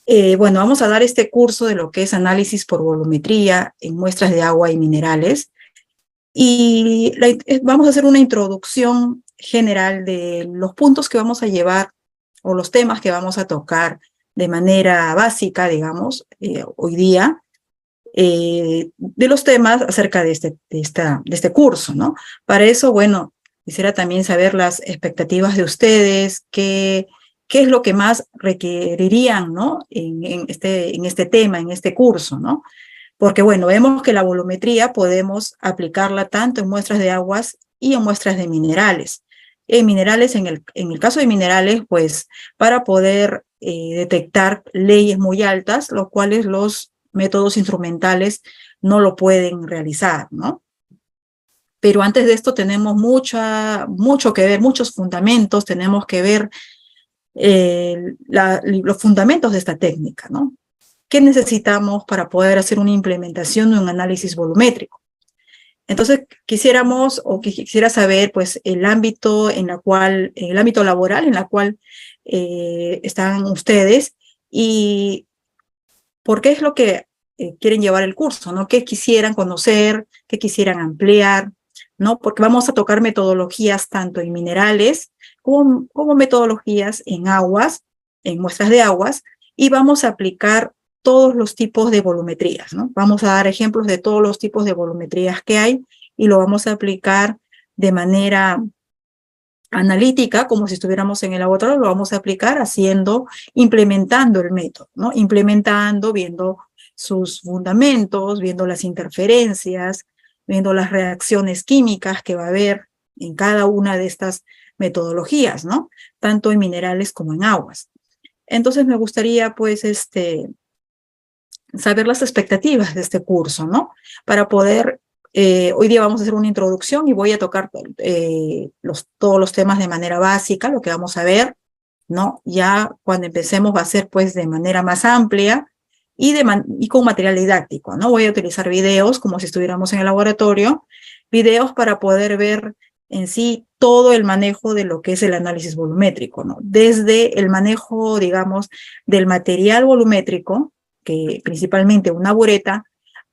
Bueno, vamos a dar este curso de lo que es análisis por volumetría en muestras de agua y minerales. Y vamos a hacer una introducción general de los puntos que vamos a llevar o los temas que vamos a tocar de manera básica, digamos, hoy día, de los temas acerca de este curso, ¿no? Para eso, bueno, quisiera también saber las expectativas de ustedes, qué es lo que más requerirían, ¿no? En este tema, en este curso, ¿no? Porque, bueno, vemos que la volumetría podemos aplicarla tanto en muestras de aguas y en muestras de minerales. En minerales, en el caso de minerales, pues, para poder detectar leyes muy altas, los cuales los métodos instrumentales no lo pueden realizar, ¿no? Pero antes de esto tenemos mucho que ver, muchos fundamentos, tenemos que ver los fundamentos de esta técnica, ¿no? ¿Qué necesitamos para poder hacer una implementación de un análisis volumétrico? Entonces, quisiera saber, pues, el ámbito el ámbito laboral en la cual están ustedes y por qué es lo que quieren llevar el curso, ¿no? ¿Qué quisieran conocer? ¿Qué quisieran ampliar? ¿No? Porque vamos a tocar metodologías tanto en minerales como metodologías en aguas, en muestras de aguas, y vamos a aplicar todos los tipos de volumetrías, ¿no? Vamos a dar ejemplos de todos los tipos de volumetrías que hay y lo vamos a aplicar de manera analítica, como si estuviéramos en el laboratorio, lo vamos a aplicar implementando el método, ¿no? Implementando, viendo sus fundamentos, viendo las interferencias, viendo las reacciones químicas que va a haber en cada una de estas metodologías, ¿no? Tanto en minerales como en aguas. Entonces me gustaría, pues, saber las expectativas de este curso, ¿no? Para poder, hoy día vamos a hacer una introducción y voy a tocar todos los temas de manera básica, lo que vamos a ver, ¿no? Ya cuando empecemos va a ser pues de manera más amplia y con material didáctico, ¿no? Voy a utilizar videos como si estuviéramos en el laboratorio, videos para poder ver en sí todo el manejo de lo que es el análisis volumétrico, ¿no? Desde el manejo, digamos, del material volumétrico, que principalmente una bureta,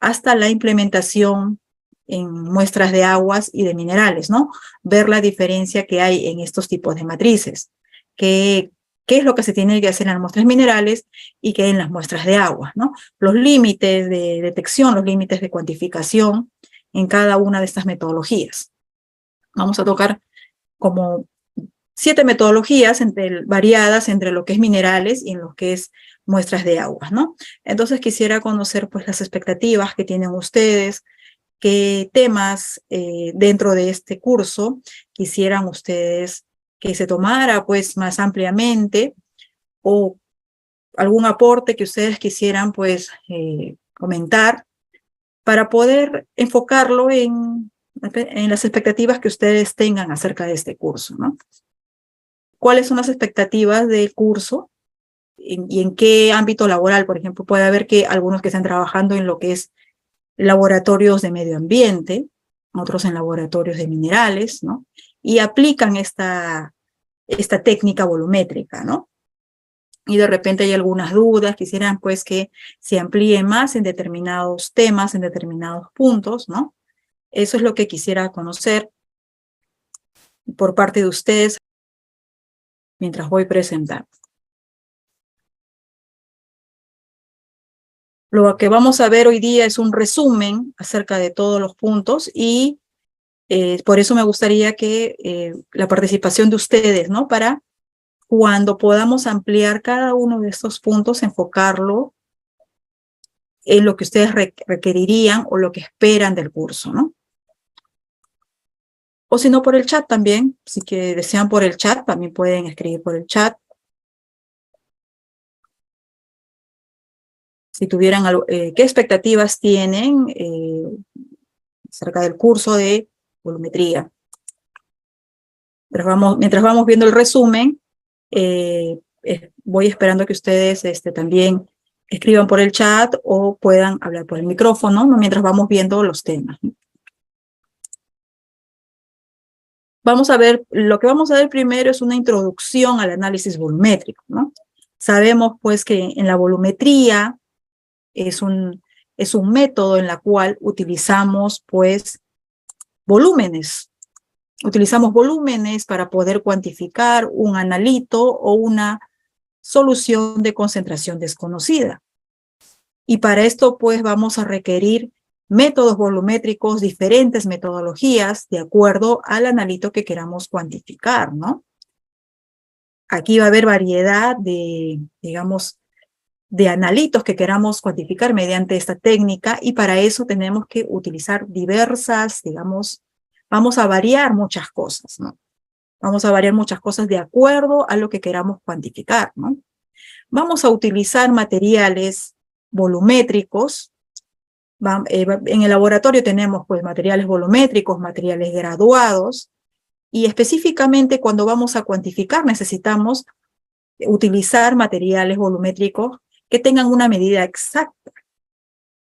hasta la implementación en muestras de aguas y de minerales, ¿no? Ver la diferencia que hay en estos tipos de matrices, qué es lo que se tiene que hacer en las muestras minerales y qué en las muestras de agua, ¿no? Los límites de detección, los límites de cuantificación en cada una de estas metodologías. Vamos a tocar como 7 metodologías variadas entre lo que es minerales y en lo que es muestras de aguas, ¿no? Entonces quisiera conocer pues las expectativas que tienen ustedes, qué temas dentro de este curso quisieran ustedes que se tomara pues más ampliamente o algún aporte que ustedes quisieran pues comentar para poder enfocarlo en las expectativas que ustedes tengan acerca de este curso, ¿no? ¿Cuáles son las expectativas del curso y en qué ámbito laboral? Por ejemplo, puede haber que algunos que están trabajando en lo que es laboratorios de medio ambiente, otros en laboratorios de minerales, ¿no? Y aplican esta técnica volumétrica, ¿no? Y de repente hay algunas dudas, quisieran pues que se amplíe más en determinados temas, en determinados puntos, ¿no? Eso es lo que quisiera conocer por parte de ustedes mientras voy presentando. Lo que vamos a ver hoy día es un resumen acerca de todos los puntos y por eso me gustaría que la participación de ustedes, ¿no? Para cuando podamos ampliar cada uno de estos puntos, enfocarlo en lo que ustedes requerirían o lo que esperan del curso, ¿no? O si no, por el chat también, si que desean por el chat, también pueden escribir por el chat. Si tuvieran qué expectativas tienen acerca del curso de volumetría. Mientras vamos viendo el resumen, voy esperando que ustedes también escriban por el chat o puedan hablar por el micrófono, ¿no? Mientras vamos viendo los temas. Lo que vamos a ver primero es una introducción al análisis volumétrico, ¿no? Sabemos pues que en la volumetría es un método en la cual utilizamos pues volúmenes. Utilizamos volúmenes para poder cuantificar un analito o una solución de concentración desconocida. Y para esto pues vamos a requerir métodos volumétricos, diferentes metodologías de acuerdo al analito que queramos cuantificar, ¿no? Aquí va a haber variedad de, digamos, de analitos que queramos cuantificar mediante esta técnica, y para eso tenemos que utilizar diversas, digamos, vamos a variar muchas cosas, ¿no? Vamos a variar muchas cosas de acuerdo a lo que queramos cuantificar, ¿no? Vamos a utilizar materiales volumétricos. En el laboratorio tenemos pues materiales volumétricos, materiales graduados, y específicamente cuando vamos a cuantificar necesitamos utilizar materiales volumétricos que tengan una medida exacta,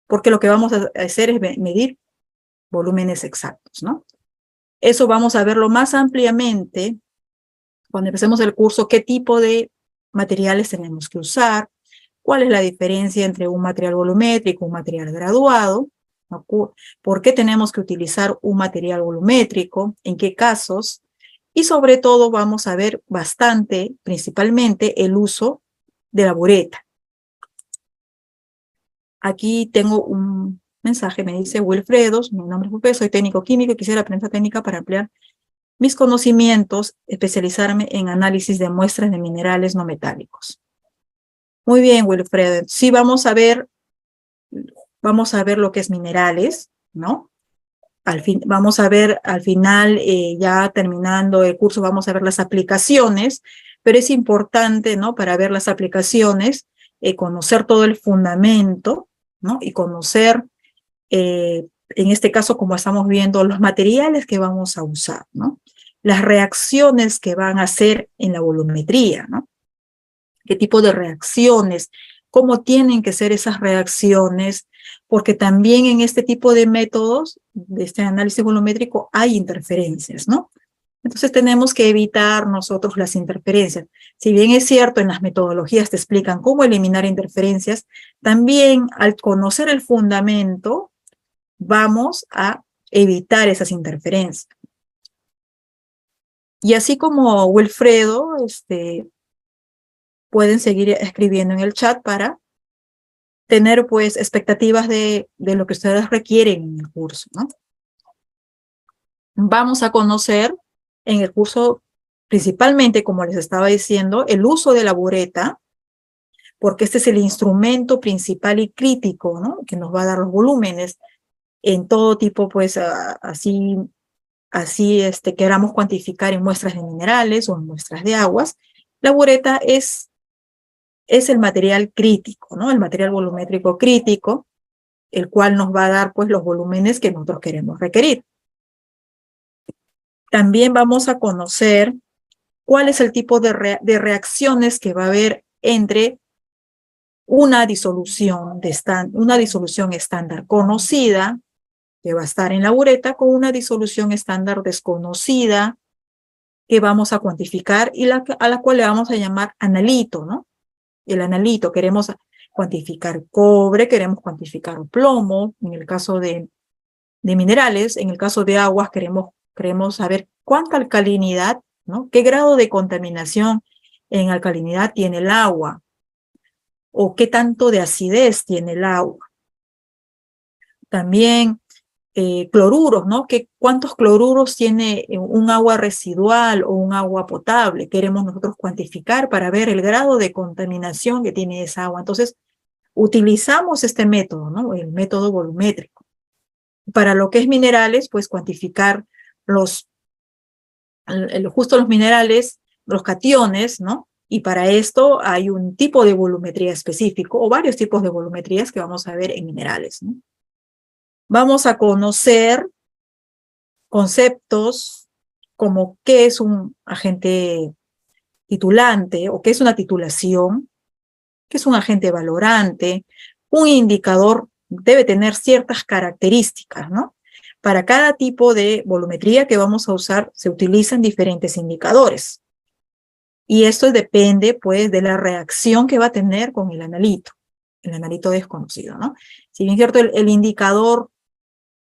porque lo que vamos a hacer es medir volúmenes exactos, ¿no? Eso vamos a verlo más ampliamente cuando empecemos el curso, qué tipo de materiales tenemos que usar, cuál es la diferencia entre un material volumétrico y un material graduado, ¿no? Por qué tenemos que utilizar un material volumétrico, en qué casos, y sobre todo vamos a ver bastante, principalmente, el uso de la bureta. Aquí tengo un mensaje, me dice Wilfredo, mi nombre es Wilfredo, soy técnico químico y quisiera aprender esta técnica para ampliar mis conocimientos, especializarme en análisis de muestras de minerales no metálicos. Muy bien, Wilfredo. Sí, vamos a ver lo que es minerales, ¿no? Vamos a ver al final, ya terminando el curso, vamos a ver las aplicaciones, pero es importante, ¿no? Para ver las aplicaciones, conocer todo el fundamento, ¿no? Y conocer, en este caso, como estamos viendo, los materiales que vamos a usar, ¿no? Las reacciones que van a hacer en la volumetría, ¿no? ¿Qué tipo de reacciones? ¿Cómo tienen que ser esas reacciones? Porque también en este tipo de métodos, de este análisis volumétrico, hay interferencias, ¿no? Entonces tenemos que evitar nosotros las interferencias. Si bien es cierto, en las metodologías te explican cómo eliminar interferencias, también al conocer el fundamento, vamos a evitar esas interferencias. Y así como Wilfredo, pueden seguir escribiendo en el chat para tener pues expectativas de lo que ustedes requieren en el curso, ¿no? Vamos a conocer en el curso principalmente, como les estaba diciendo, el uso de la bureta, porque este es el instrumento principal y crítico, ¿no? Que nos va a dar los volúmenes en todo tipo, pues así queramos cuantificar en muestras de minerales o en muestras de aguas. La bureta es el material crítico, ¿no? El material volumétrico crítico, el cual nos va a dar pues los volúmenes que nosotros queremos requerir. También vamos a conocer cuál es el tipo de reacciones que va a haber entre una disolución estándar conocida, que va a estar en la bureta, con una disolución estándar desconocida, que vamos a cuantificar y a la cual le vamos a llamar analito, ¿no? El analito, queremos cuantificar cobre, queremos cuantificar plomo, en el caso de minerales, en el caso de aguas queremos saber cuánta alcalinidad, ¿no? ¿Qué grado de contaminación en alcalinidad tiene el agua? ¿O qué tanto de acidez tiene el agua? También cloruros, ¿no? ¿Cuántos cloruros tiene un agua residual o un agua potable? Queremos nosotros cuantificar para ver el grado de contaminación que tiene esa agua. Entonces, utilizamos este método, ¿no? El método volumétrico. Para lo que es minerales, pues cuantificar justo los minerales, los cationes, ¿no? Y para esto hay un tipo de volumetría específico o varios tipos de volumetrías que vamos a ver en minerales, ¿no? Vamos a conocer conceptos como qué es un agente titulante o qué es una titulación, qué es un agente valorante. Un indicador debe tener ciertas características, ¿no? Para cada tipo de volumetría que vamos a usar se utilizan diferentes indicadores. Y esto depende, pues, de la reacción que va a tener con el analito desconocido, ¿no? Si bien es cierto, el indicador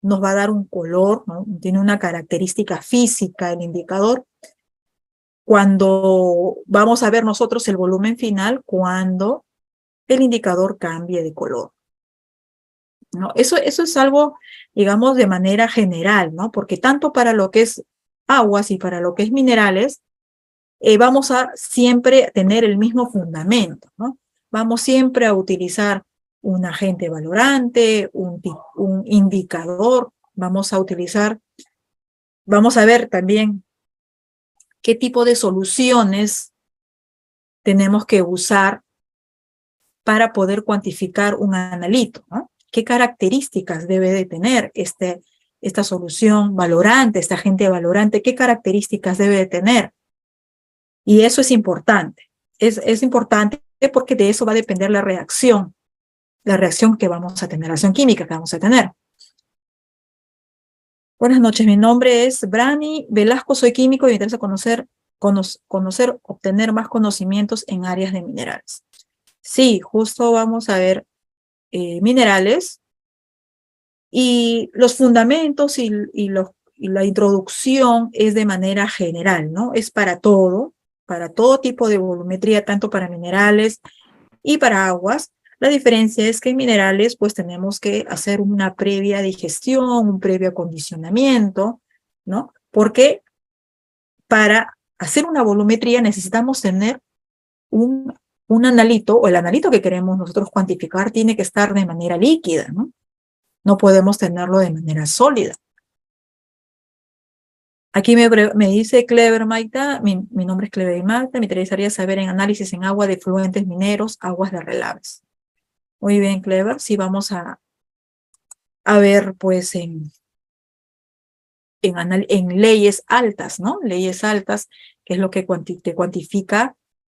nos va a dar un color, ¿no? Tiene una característica física el indicador. Cuando vamos a ver nosotros el volumen final, cuando el indicador cambie de color, ¿no? Eso es algo, digamos, de manera general, ¿no? Porque tanto para lo que es aguas y para lo que es minerales, vamos a siempre tener el mismo fundamento, ¿no? Vamos siempre a utilizar un agente valorante, un indicador, vamos a ver también qué tipo de soluciones tenemos que usar para poder cuantificar un analito, ¿no? ¿Qué características debe de tener esta solución valorante, este agente valorante? ¿Qué características debe de tener? Y eso es importante. Es importante porque de eso va a depender la reacción que vamos a tener, la reacción química que vamos a tener. Buenas noches, mi nombre es Brani Velasco, soy químico y me interesa obtener más conocimientos en áreas de minerales. Sí, justo vamos a ver minerales y los fundamentos y la introducción es de manera general, ¿no? Es para todo tipo de volumetría, tanto para minerales y para aguas. La diferencia es que en minerales pues tenemos que hacer una previa digestión, un previo acondicionamiento, ¿no? Porque para hacer una volumetría necesitamos tener un analito, o el analito que queremos nosotros cuantificar tiene que estar de manera líquida, ¿no? No podemos tenerlo de manera sólida. Aquí me dice Clever Maita, mi nombre es Clever Maita, me interesaría saber en análisis en agua de fluentes mineros, aguas de relaves. Muy bien, Clever, sí vamos a ver pues en leyes altas, ¿no? Leyes altas, que es lo que te cuantifica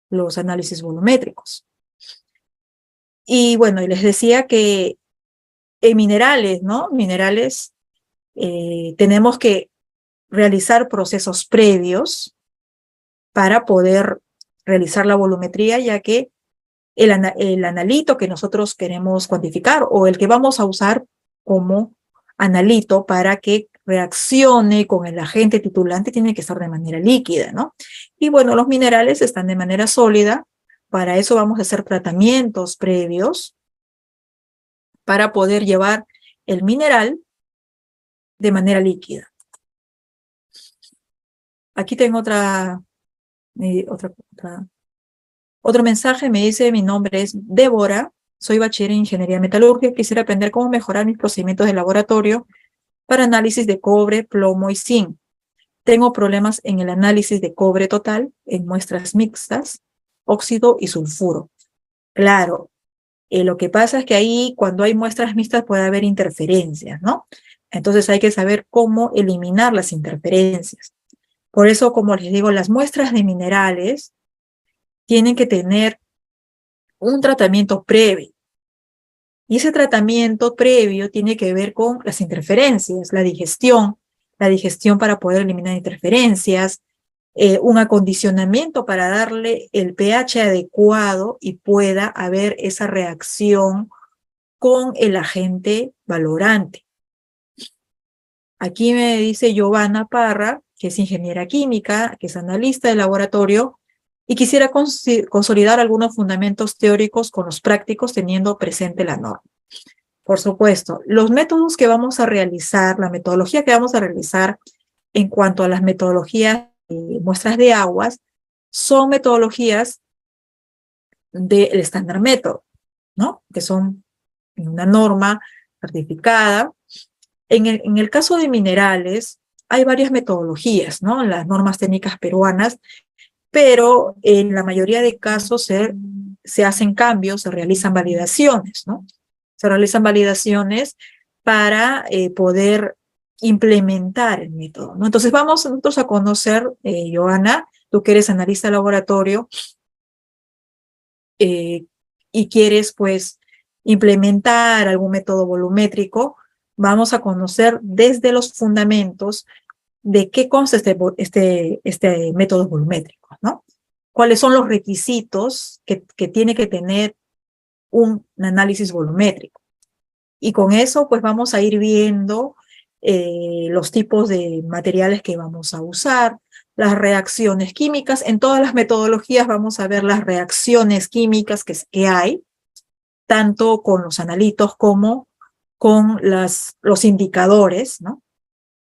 los análisis volumétricos. Y bueno, y les decía que en minerales, ¿no? Minerales, tenemos que realizar procesos previos para poder realizar la volumetría, ya que el analito que nosotros queremos cuantificar o el que vamos a usar como analito para que reaccione con el agente titulante tiene que estar de manera líquida, ¿no? Y bueno, los minerales están de manera sólida, para eso vamos a hacer tratamientos previos para poder llevar el mineral de manera líquida. Aquí tengo otro mensaje, me dice, mi nombre es Débora, soy bachiller en Ingeniería Metalúrgica, quisiera aprender cómo mejorar mis procedimientos de laboratorio para análisis de cobre, plomo y zinc. Tengo problemas en el análisis de cobre total, en muestras mixtas, óxido y sulfuro. Claro, lo que pasa es que ahí cuando hay muestras mixtas puede haber interferencias, ¿no? Entonces hay que saber cómo eliminar las interferencias. Por eso, como les digo, las muestras de minerales tienen que tener un tratamiento previo. Y ese tratamiento previo tiene que ver con las interferencias, la digestión para poder eliminar interferencias, un acondicionamiento para darle el pH adecuado y pueda haber esa reacción con el agente valorante. Aquí me dice Giovanna Parra, que es ingeniera química, que es analista de laboratorio, y quisiera consolidar algunos fundamentos teóricos con los prácticos teniendo presente la norma. Por supuesto, los métodos que vamos a realizar, la metodología que vamos a realizar en cuanto a las metodologías de muestras de aguas, son metodologías del estándar método, ¿no? Que son una norma certificada. En el caso de minerales, hay varias metodologías, ¿no? Las normas técnicas peruanas, pero en la mayoría de casos se hacen cambios, se realizan validaciones, ¿no? Se realizan validaciones para poder implementar el método, ¿no? Entonces vamos nosotros a conocer, Joana, tú que eres analista de laboratorio y quieres pues implementar algún método volumétrico, vamos a conocer desde los fundamentos de qué consta este método volumétrico, ¿no? cuáles son los requisitos que tiene que tener un análisis volumétrico. Y con eso, pues vamos a ir viendo los tipos de materiales que vamos a usar, las reacciones químicas. En todas las metodologías vamos a ver las reacciones químicas que hay, tanto con los analitos como con los indicadores, ¿no?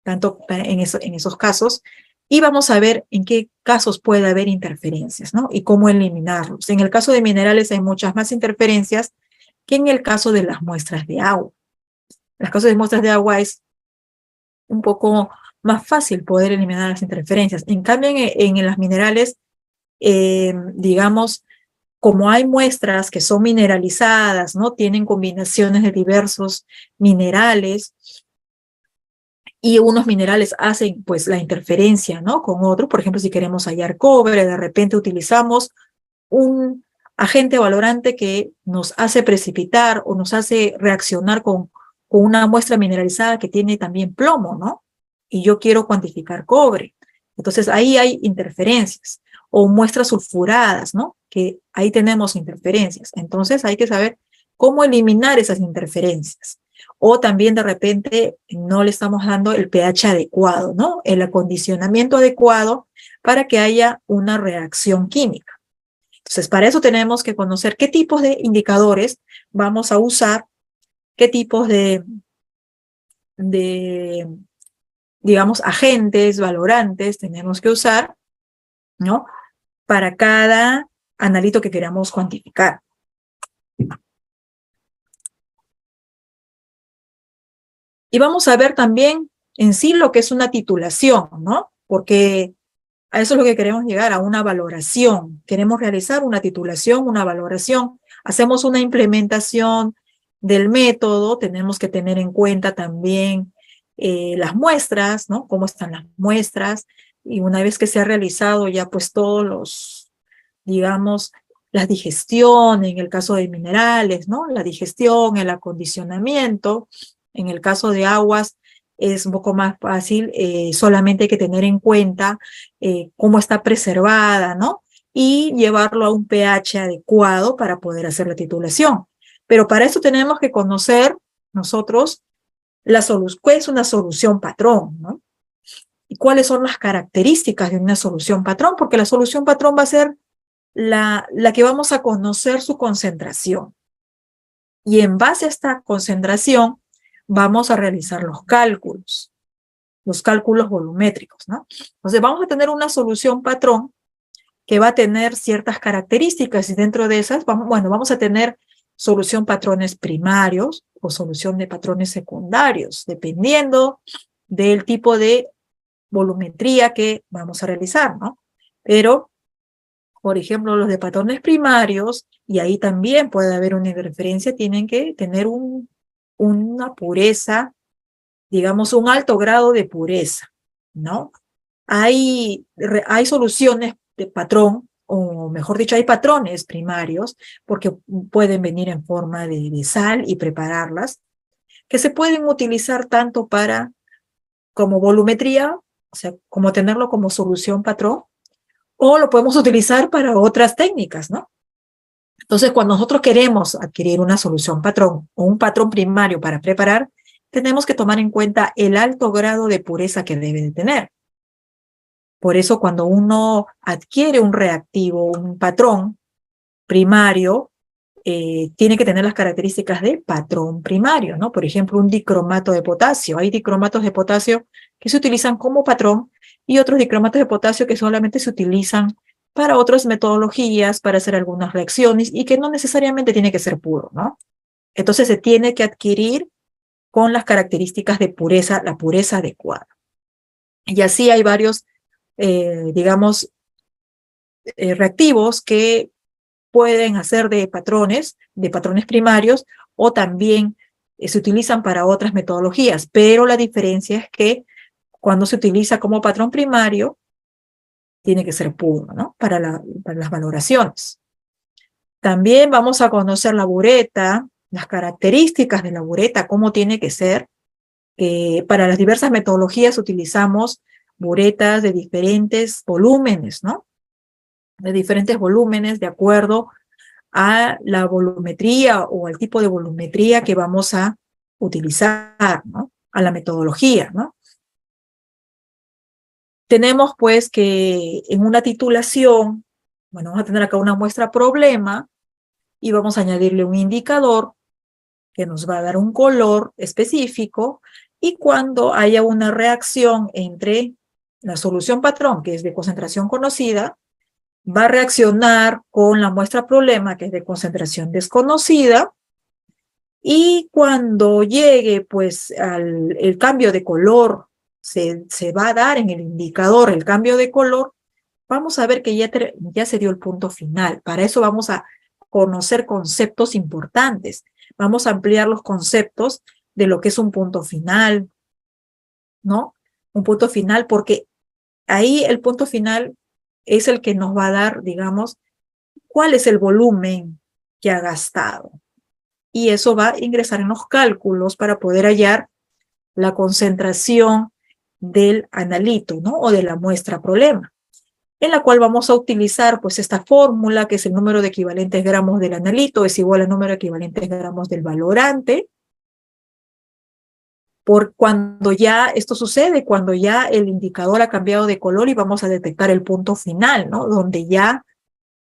Tanto en esos casos. Y vamos a ver en qué casos puede haber interferencias, ¿no? Y cómo eliminarlos. En el caso de minerales hay muchas más interferencias que en el caso de las muestras de agua. En los casos de muestras de agua es un poco más fácil poder eliminar las interferencias. En cambio, en las minerales, digamos, como hay muestras que son mineralizadas, ¿no? Tienen combinaciones de diversos minerales, y unos minerales hacen pues la interferencia, ¿no? Con otros. Por ejemplo, si queremos hallar cobre, de repente utilizamos un agente valorante que nos hace precipitar o nos hace reaccionar con una muestra mineralizada que tiene también plomo, ¿no? Y yo quiero cuantificar cobre. Entonces ahí hay interferencias. O muestras sulfuradas, ¿no? Que ahí tenemos interferencias. Entonces hay que saber cómo eliminar esas interferencias. O también de repente no le estamos dando el pH adecuado, ¿no? El acondicionamiento adecuado para que haya una reacción química. Entonces, para eso tenemos que conocer qué tipos de indicadores vamos a usar, qué tipos de digamos, agentes, valorantes tenemos que usar, ¿no? Para cada analito que queramos cuantificar. Y vamos a ver también en sí lo que es una titulación, ¿no? Porque a eso es lo que queremos llegar, a una valoración. Queremos realizar una titulación, una valoración. Hacemos una implementación del método, tenemos que tener en cuenta también las muestras, ¿no? Cómo están las muestras. Y una vez que se ha realizado ya pues todos los, digamos, la digestión, en el caso de minerales, ¿no? La digestión, el acondicionamiento. En el caso de aguas es un poco más fácil, solamente hay que tener en cuenta cómo está preservada, ¿no? Y llevarlo a un pH adecuado para poder hacer la titulación. Pero para eso tenemos que conocer nosotros cuál es una solución patrón, ¿no? Y cuáles son las características de una solución patrón, porque la solución patrón va a ser la que vamos a conocer su concentración. Y en base a esta concentración vamos a realizar los cálculos volumétricos, ¿no? Entonces vamos a tener una solución patrón que va a tener ciertas características y dentro de esas, vamos a tener solución patrones primarios o solución de patrones secundarios, dependiendo del tipo de volumetría que vamos a realizar, ¿no? Pero, por ejemplo, los de patrones primarios, y ahí también puede haber una interferencia, tienen que tener una pureza, digamos, un alto grado de pureza, ¿no? Hay soluciones de patrón, o mejor dicho, hay patrones primarios, porque pueden venir en forma de sal y prepararlas, que se pueden utilizar tanto como volumetría, o sea, como tenerlo como solución patrón, o lo podemos utilizar para otras técnicas, ¿no? Entonces, cuando nosotros queremos adquirir una solución patrón o un patrón primario para preparar, tenemos que tomar en cuenta el alto grado de pureza que debe de tener. Por eso, cuando uno adquiere un reactivo, un patrón primario, tiene que tener las características de patrón primario, ¿no? Por ejemplo, un dicromato de potasio. Hay dicromatos de potasio que se utilizan como patrón y otros dicromatos de potasio que solamente se utilizan para otras metodologías, para hacer algunas reacciones y que no necesariamente tiene que ser puro, ¿no? Entonces se tiene que adquirir con las características de pureza, la pureza adecuada. Y así hay varios, digamos, reactivos que pueden hacer de patrones primarios, o también se utilizan para otras metodologías, pero la diferencia es que cuando se utiliza como patrón primario, tiene que ser puro, ¿no? Para las valoraciones. También vamos a conocer la bureta, las características de la bureta, cómo tiene que ser. Para las diversas metodologías utilizamos buretas de diferentes volúmenes, ¿no? de diferentes volúmenes de acuerdo a la volumetría o al tipo de volumetría que vamos a utilizar, ¿no? A la metodología, ¿no? Tenemos pues que en una titulación, bueno, vamos a tener acá una muestra problema y vamos a añadirle un indicador que nos va a dar un color específico, y cuando haya una reacción entre la solución patrón, que es de concentración conocida, va a reaccionar con la muestra problema, que es de concentración desconocida, y cuando llegue pues al el cambio de color, se va a dar en el indicador el cambio de color, vamos a ver que ya se dio el punto final. Para eso vamos a conocer conceptos importantes. Vamos a ampliar los conceptos de lo que es un punto final, ¿no? Un punto final, porque ahí el punto final es el que nos va a dar, digamos, cuál es el volumen que ha gastado. Y eso va a ingresar en los cálculos para poder hallar la concentración del analito, ¿no? O de la muestra problema, en la cual vamos a utilizar pues esta fórmula, que es el número de equivalentes gramos del analito es igual al número de equivalentes gramos del valorante. Por cuando ya esto sucede, cuando ya el indicador ha cambiado de color y vamos a detectar el punto final, ¿no? Donde ya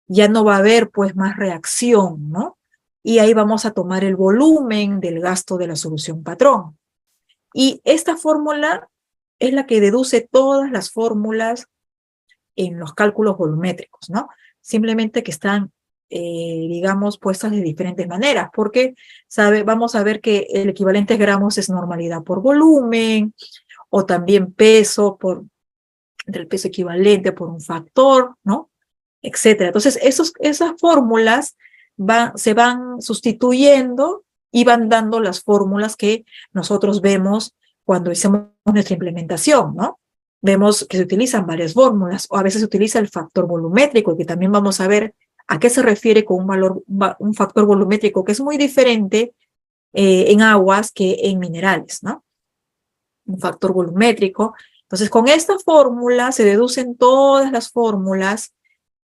no va a haber pues más reacción, ¿no? Y ahí vamos a tomar el volumen del gasto de la solución patrón. Y esta fórmula es la que deduce todas las fórmulas en los cálculos volumétricos, ¿no? Simplemente que están, digamos, puestas de diferentes maneras, porque vamos a ver que el equivalente gramos es normalidad por volumen, o también peso entre el peso equivalente por un factor, ¿no? Etcétera. Entonces, esas fórmulas se van sustituyendo y van dando las fórmulas que nosotros vemos cuando hacemos nuestra implementación, ¿no? Vemos que se utilizan varias fórmulas, o a veces se utiliza el factor volumétrico, que también vamos a ver a qué se refiere con un factor volumétrico, que es muy diferente en aguas que en minerales, ¿no? Un factor volumétrico. Entonces, con esta fórmula se deducen todas las fórmulas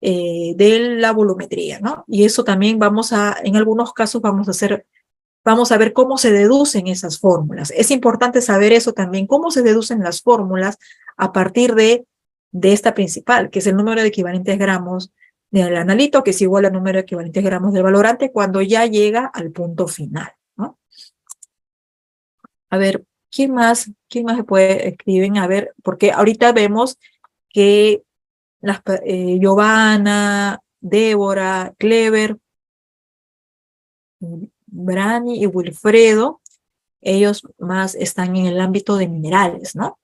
de la volumetría, ¿no? Y eso también en algunos casos vamos a ver cómo se deducen esas fórmulas. Es importante saber eso también, cómo se deducen las fórmulas a partir de esta principal, que es el número de equivalentes gramos del analito, que es igual al número de equivalentes gramos del valorante, cuando ya llega al punto final, ¿no? A ver, ¿quién más se puede escribir? A ver, porque ahorita vemos que Giovanna, Débora, Clever, Brani y Wilfredo, ellos más están en el ámbito de minerales, ¿no?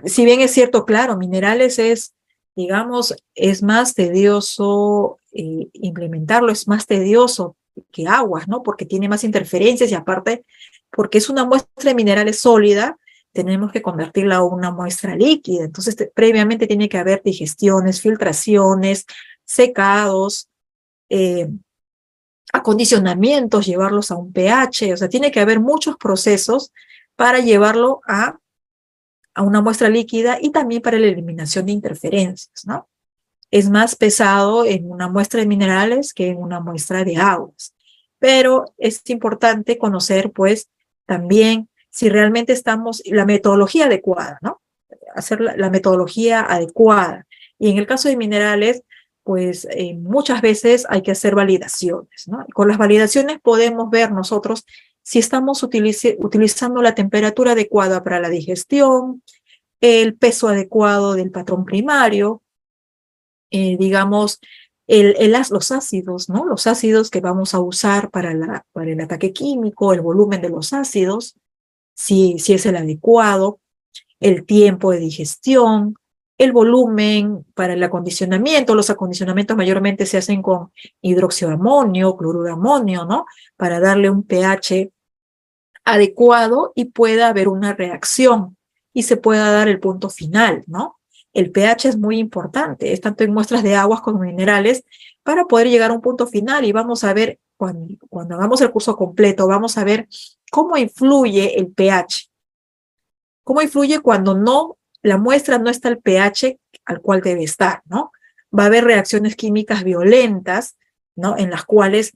Si bien es cierto, claro, minerales digamos, es más tedioso implementarlo, es más tedioso que aguas, ¿no? Porque tiene más interferencias y aparte, porque es una muestra de minerales sólida, tenemos que convertirla a una muestra líquida. Entonces, previamente tiene que haber digestiones, filtraciones, secados, acondicionamientos, llevarlos a un pH, o sea, tiene que haber muchos procesos para llevarlo a una muestra líquida y también para la eliminación de interferencias, ¿no? Es más pesado en una muestra de minerales que en una muestra de aguas. Pero es importante conocer, pues, también si realmente la metodología adecuada, ¿no? Hacer la metodología adecuada. Y en el caso de minerales, pues muchas veces hay que hacer validaciones, ¿no? Con las validaciones podemos ver nosotros si estamos utilizando la temperatura adecuada para la digestión, el peso adecuado del patrón primario, digamos, los ácidos, ¿no? Los ácidos que vamos a usar para el ataque químico, el volumen de los ácidos, si es el adecuado, el tiempo de digestión, el volumen para el acondicionamiento. Los acondicionamientos mayormente se hacen con hidróxido de amonio, cloruro de amonio, ¿no? Para darle un pH adecuado y pueda haber una reacción y se pueda dar el punto final, ¿no? El pH es muy importante, es tanto en muestras de aguas como minerales, para poder llegar a un punto final. Y vamos a ver, cuando hagamos el curso completo, vamos a ver cómo influye el pH, cómo influye cuando no la muestra no está al pH al cual debe estar, ¿no? Va a haber reacciones químicas violentas, ¿no? En las cuales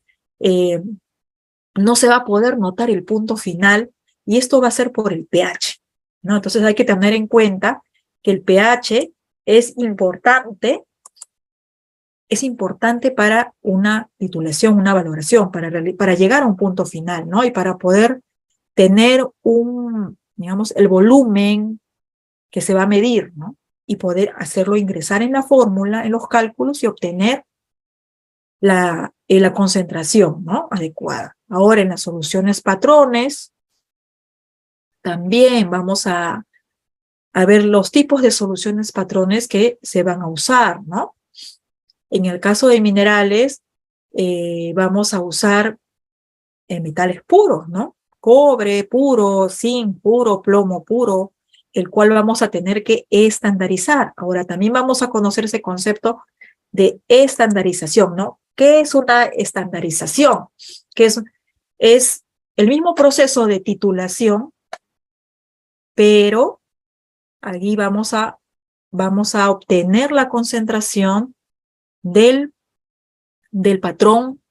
no se va a poder notar el punto final, y esto va a ser por el pH, ¿no? Entonces hay que tener en cuenta que el pH es importante para una titulación, una valoración, para llegar a un punto final, ¿no? Y para poder tener digamos, el volumen que se va a medir, ¿no? Y poder hacerlo ingresar en la fórmula, en los cálculos, y obtener la concentración, ¿no? Adecuada. Ahora, en las soluciones patrones, también vamos a ver los tipos de soluciones patrones que se van a usar, ¿no? En el caso de minerales, vamos a usar metales puros, ¿no? Cobre puro, zinc puro, plomo puro, el cual vamos a tener que estandarizar. Ahora, también vamos a conocer ese concepto de estandarización, ¿no? ¿Qué es una estandarización? Que es el mismo proceso de titulación, pero allí vamos a obtener la concentración del patrón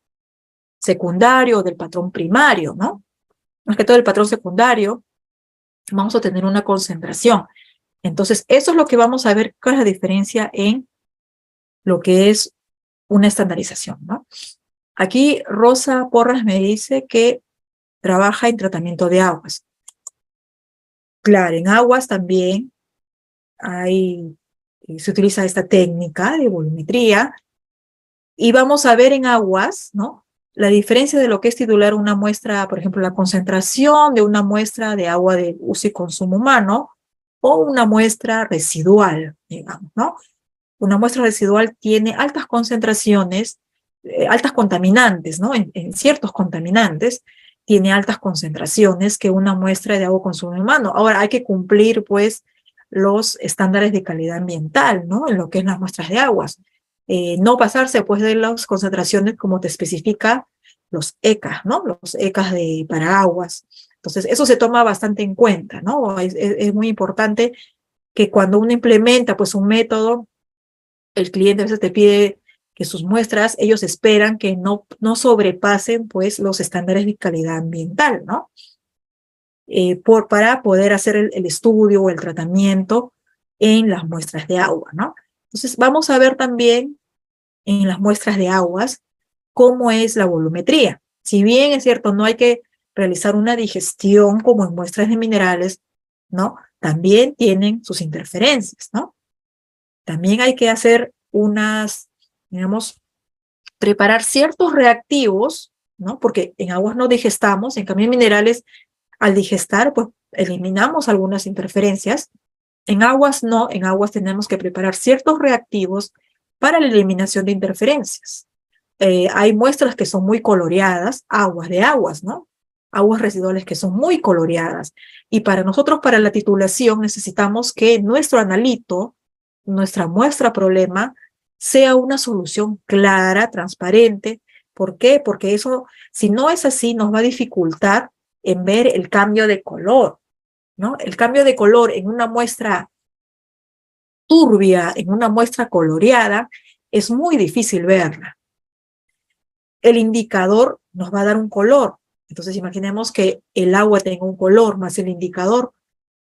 secundario, del patrón primario, ¿no? Más que todo el patrón secundario, vamos a tener una concentración. Entonces, eso es lo que vamos a ver, cuál es la diferencia en lo que es una estandarización, ¿no? Aquí Rosa Porras me dice que trabaja en tratamiento de aguas. Claro, en aguas también se utiliza esta técnica de volumetría, y vamos a ver en aguas, ¿no? La diferencia de lo que es titular una muestra, por ejemplo, la concentración de una muestra de agua de uso y consumo humano, o una muestra residual, digamos, ¿no? Una muestra residual tiene altas concentraciones, altas contaminantes, ¿no? En ciertos contaminantes tiene altas concentraciones que una muestra de agua de consumo humano. Ahora hay que cumplir, pues, los estándares de calidad ambiental, ¿no? En lo que es las muestras de aguas. No pasarse, pues, de las concentraciones como te especifica los ECA, ¿no? Los ECA para aguas. Entonces, eso se toma bastante en cuenta, ¿no? Es muy importante que cuando uno implementa, pues, un método, el cliente a veces te pide que sus muestras, ellos esperan que no sobrepasen, pues, los estándares de calidad ambiental, ¿no? Para poder hacer el estudio o el tratamiento en las muestras de agua, ¿no? Entonces, vamos a ver también en las muestras de aguas cómo es la volumetría. Si bien es cierto, no hay que realizar una digestión como en muestras de minerales, ¿no? También tienen sus interferencias, ¿no? También hay que hacer digamos, preparar ciertos reactivos, ¿no? Porque en aguas no digestamos, en cambio en minerales, al digestar, pues eliminamos algunas interferencias. En aguas no, en aguas tenemos que preparar ciertos reactivos para la eliminación de interferencias. Hay muestras que son muy coloreadas, aguas de aguas, ¿no? Aguas residuales que son muy coloreadas. Y para nosotros, para la titulación, necesitamos que nuestro analito, nuestra muestra problema, sea una solución clara, transparente. ¿Por qué? Porque eso, si no es así, nos va a dificultar en ver el cambio de color, ¿no? El cambio de color en una muestra turbia, en una muestra coloreada, es muy difícil verla. El indicador nos va a dar un color. Entonces imaginemos que el agua tenga un color más el indicador,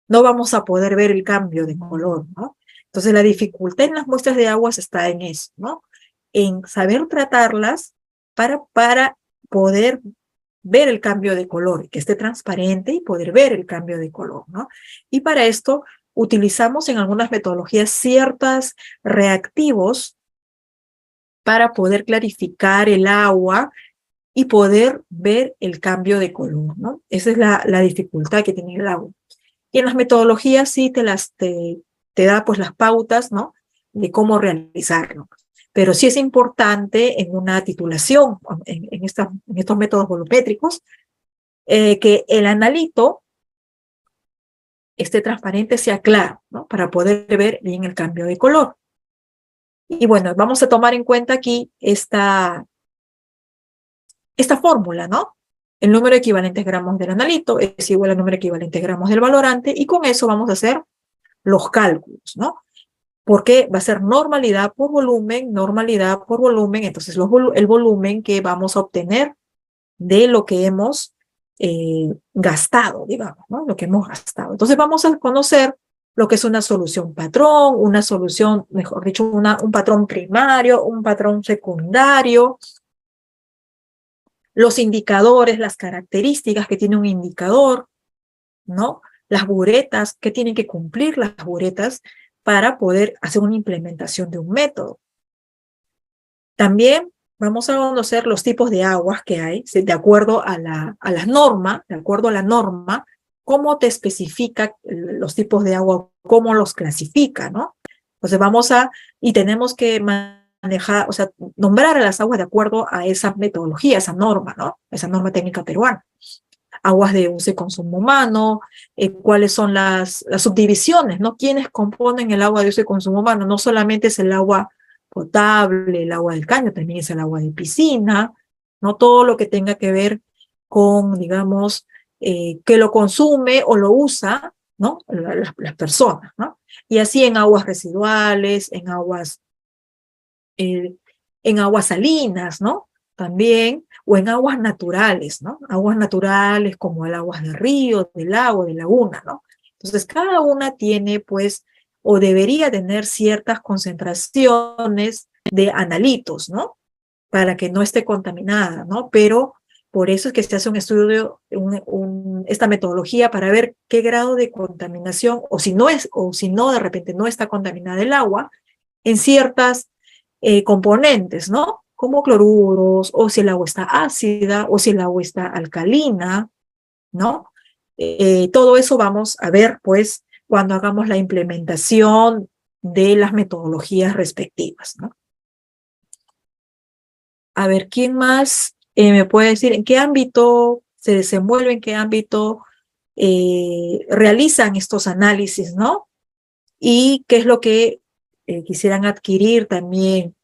no vamos a poder ver el cambio de color, ¿no? Entonces la dificultad en las muestras de aguas está en eso, ¿no? En saber tratarlas para poder ver el cambio de color, que esté transparente y poder ver el cambio de color, ¿no? Y para esto utilizamos en algunas metodologías ciertos reactivos para poder clarificar el agua y poder ver el cambio de color, ¿no? Esa es la dificultad que tiene el agua. Y en las metodologías sí te da pues las pautas, ¿no? De cómo realizarlo. Pero sí es importante en una titulación, en estos métodos volumétricos, que el analito esté transparente, sea claro, ¿no? Para poder ver bien el cambio de color. Y bueno, vamos a tomar en cuenta aquí esta fórmula, ¿no? El número de equivalentes gramos del analito es igual al número de equivalentes gramos del valorante, y con eso vamos a hacer los cálculos, ¿no? Porque va a ser normalidad por volumen, entonces el volumen que vamos a obtener de lo que hemos gastado, digamos, ¿no? Lo que hemos gastado. Entonces vamos a conocer lo que es una solución patrón, una solución, mejor dicho, un patrón primario, un patrón secundario, los indicadores, las características que tiene un indicador, ¿no? Las buretas, que tienen que cumplir las buretas para poder hacer una implementación de un método. También vamos a conocer los tipos de aguas que hay, de acuerdo a la norma, cómo te especifica los tipos de agua, cómo los clasifica, ¿no? Entonces y tenemos que manejar, o sea, nombrar a las aguas de acuerdo a esa metodología, esa norma, ¿no? Esa norma técnica peruana. Aguas de uso y consumo humano, cuáles son las subdivisiones, ¿no? ¿Quiénes componen el agua de uso y consumo humano? No solamente es el agua potable, el agua del caño, también es el agua de piscina, ¿no? Todo lo que tenga que ver con, digamos, que lo consume o lo usa, ¿no? Las personas, ¿no? Y así en aguas residuales, en aguas salinas, ¿no? También, o en aguas naturales, ¿no? Aguas naturales como el agua de río, del lago, de laguna, ¿no? Entonces, cada una tiene, pues, o debería tener ciertas concentraciones de analitos, ¿no? Para que no esté contaminada, ¿no? Pero por eso es que se hace un estudio, esta metodología para ver qué grado de contaminación, o si no, de repente no está contaminada el agua, en ciertas componentes, ¿no? Como cloruros, o si el agua está ácida, o si el agua está alcalina, ¿no? Todo eso vamos a ver, pues, cuando hagamos la implementación de las metodologías respectivas, ¿no? A ver, ¿quién más me puede decir en qué ámbito se desenvuelve, en qué ámbito realizan estos análisis, ¿no? Y qué es lo que quisieran adquirir también,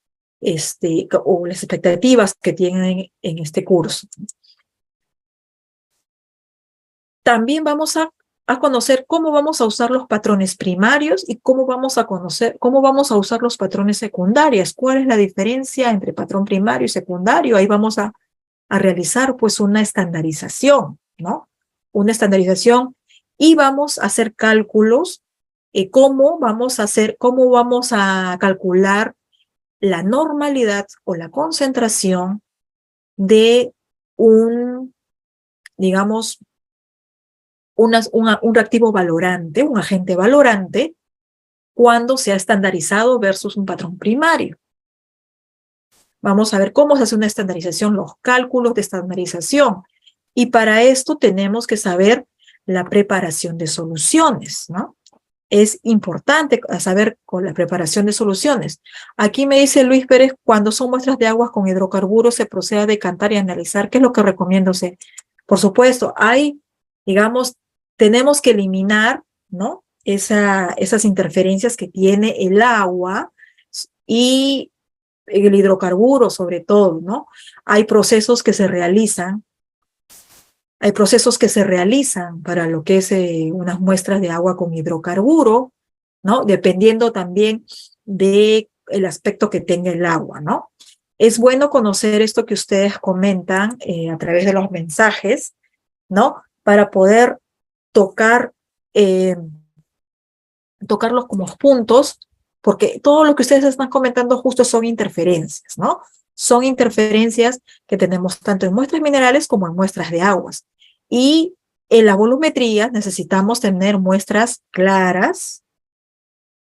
o las expectativas que tienen en este curso. También vamos a conocer cómo vamos a usar los patrones primarios y cómo vamos a usar los patrones secundarios. ¿Cuál es la diferencia entre patrón primario y secundario? Ahí vamos a realizar pues una estandarización, ¿no? Una estandarización y vamos a hacer cálculos, cómo vamos a calcular la normalidad o la concentración de digamos, un reactivo valorante, un agente valorante, cuando se ha estandarizado versus un patrón primario. Vamos a ver cómo se hace una estandarización, los cálculos de estandarización. Y para esto tenemos que saber la preparación de soluciones, ¿no? Es importante saber con la preparación de soluciones. Aquí me dice Luis Pérez, cuando son muestras de aguas con hidrocarburos se procede a decantar y analizar. ¿Qué es lo que recomiendo hacer? Por supuesto, digamos, tenemos que eliminar, ¿no? Esas interferencias que tiene el agua y el hidrocarburo sobre todo, ¿no? Hay procesos que se realizan para lo que es unas muestras de agua con hidrocarburo, ¿no? Dependiendo también del aspecto que tenga el agua, ¿no? Es bueno conocer esto que ustedes comentan a través de los mensajes, ¿no? Para poder tocarlos como puntos, porque todo lo que ustedes están comentando justo son interferencias, ¿no? Son interferencias que tenemos tanto en muestras minerales como en muestras de aguas. Y en la volumetría necesitamos tener muestras claras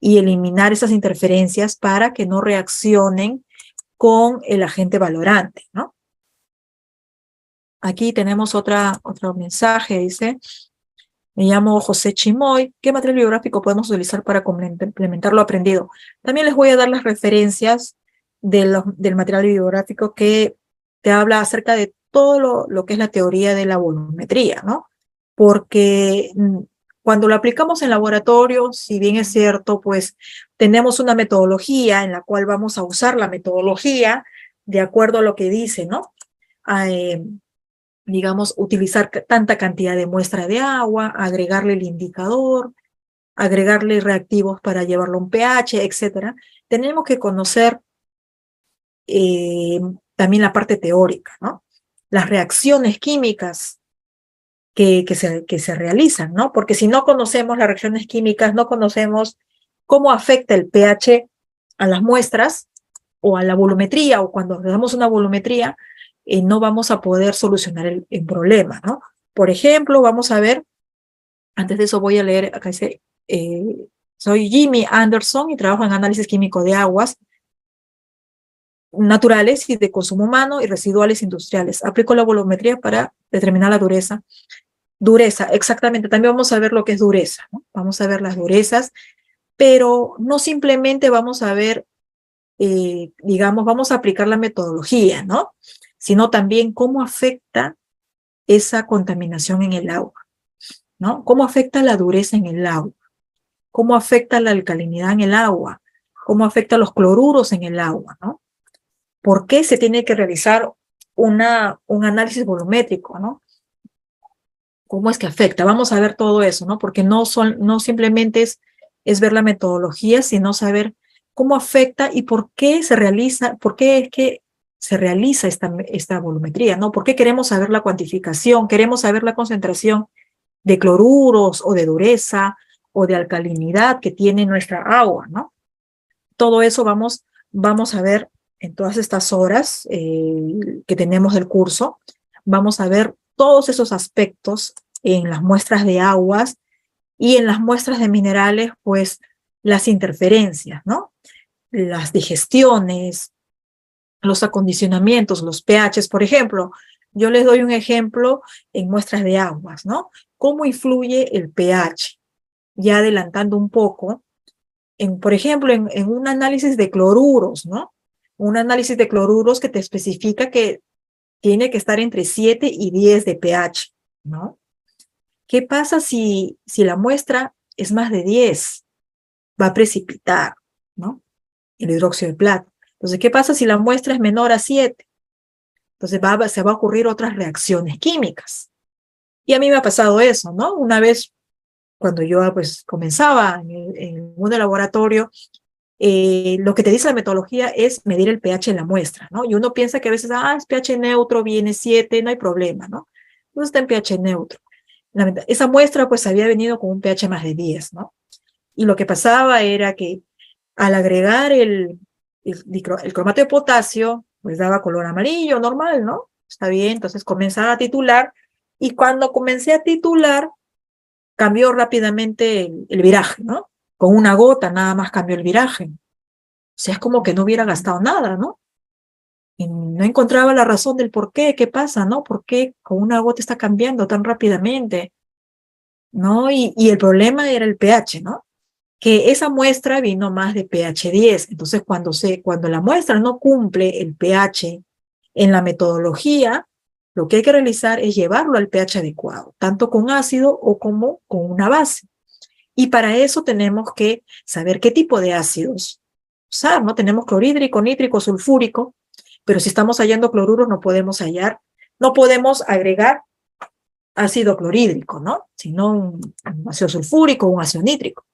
y eliminar esas interferencias para que no reaccionen con el agente valorante, ¿no? Aquí tenemos otro mensaje, dice: me llamo José Chimoy. ¿Qué material bibliográfico podemos utilizar para complementar lo aprendido? También les voy a dar las referencias del material bibliográfico que te habla acerca de todo lo que es la teoría de la volumetría, ¿no? Porque cuando lo aplicamos en laboratorio, si bien es cierto, pues tenemos una metodología en la cual vamos a usar la metodología de acuerdo a lo que dice, ¿no? Digamos, utilizar tanta cantidad de muestra de agua, agregarle el indicador, agregarle reactivos para llevarlo a un pH, etcétera. Tenemos que conocer también la parte teórica, ¿no? Las reacciones químicas que se realizan, ¿no? Porque si no conocemos las reacciones químicas, no conocemos cómo afecta el pH a las muestras o a la volumetría, o cuando le damos una volumetría, no vamos a poder solucionar el problema, ¿no? Por ejemplo, vamos a ver, antes de eso voy a leer, acá dice, soy Jimmy Anderson y trabajo en análisis químico de aguas naturales y de consumo humano y residuales industriales. Aplico la volumetría para determinar la dureza. Dureza, exactamente. También vamos a ver lo que es dureza, ¿no? Vamos a ver las durezas, pero no simplemente vamos a ver, digamos, vamos a aplicar la metodología, ¿no? Sino también cómo afecta esa contaminación en el agua, ¿no? Cómo afecta la dureza en el agua, cómo afecta la alcalinidad en el agua, cómo afecta los cloruros en el agua, ¿no? ¿Por qué se tiene que realizar un análisis volumétrico, ¿no? ¿Cómo es que afecta? Vamos a ver todo eso, ¿no? Porque no simplemente es ver la metodología, sino saber cómo afecta y por qué se realiza, por qué es que se realiza esta volumetría, ¿no? ¿Por qué queremos saber la cuantificación? Queremos saber la concentración de cloruros o de dureza o de alcalinidad que tiene nuestra agua, ¿no? Todo eso vamos a ver en todas estas horas que tenemos del curso. Vamos a ver todos esos aspectos en las muestras de aguas y en las muestras de minerales, pues las interferencias, ¿no? Las digestiones, los acondicionamientos, los pHs, por ejemplo. Yo les doy un ejemplo en muestras de aguas, ¿no? ¿Cómo influye el pH? Ya adelantando un poco, por ejemplo, en un análisis de cloruros, ¿no? Un análisis de cloruros que te especifica que tiene que estar entre 7 y 10 de pH, ¿no? ¿Qué pasa si la muestra es más de 10? Va a precipitar, ¿no? El hidróxido de plata. Entonces, ¿qué pasa si la muestra es menor a 7? Entonces se va a ocurrir otras reacciones químicas. Y a mí me ha pasado eso, ¿no? Una vez, cuando yo pues comenzaba en un laboratorio, lo que te dice la metodología es medir el pH en la muestra, ¿no? Y uno piensa que a veces, es pH neutro, viene 7, no hay problema, ¿no? Entonces está en pH neutro. Esa muestra pues había venido con un pH más de 10, ¿no? Y lo que pasaba era que al agregar el cromato de potasio, pues daba color amarillo, normal, ¿no? Está bien, entonces comenzaba a titular, y cuando comencé a titular, cambió rápidamente el viraje, ¿no? Con una gota nada más cambió el viraje. O sea, es como que no hubiera gastado nada, ¿no? Y no encontraba la razón del por qué pasa, ¿no? ¿Por qué con una gota está cambiando tan rápidamente? ¿No? Y el problema era el pH, ¿no? Que esa muestra vino más de pH 10. Entonces, cuando la muestra no cumple el pH en la metodología, lo que hay que realizar es llevarlo al pH adecuado, tanto con ácido o como con una base. Y para eso tenemos que saber qué tipo de ácidos usar, ¿no? Tenemos clorhídrico, nítrico, sulfúrico, pero si estamos hallando cloruros no podemos agregar ácido clorhídrico, ¿no? Sino un ácido sulfúrico o un ácido nítrico.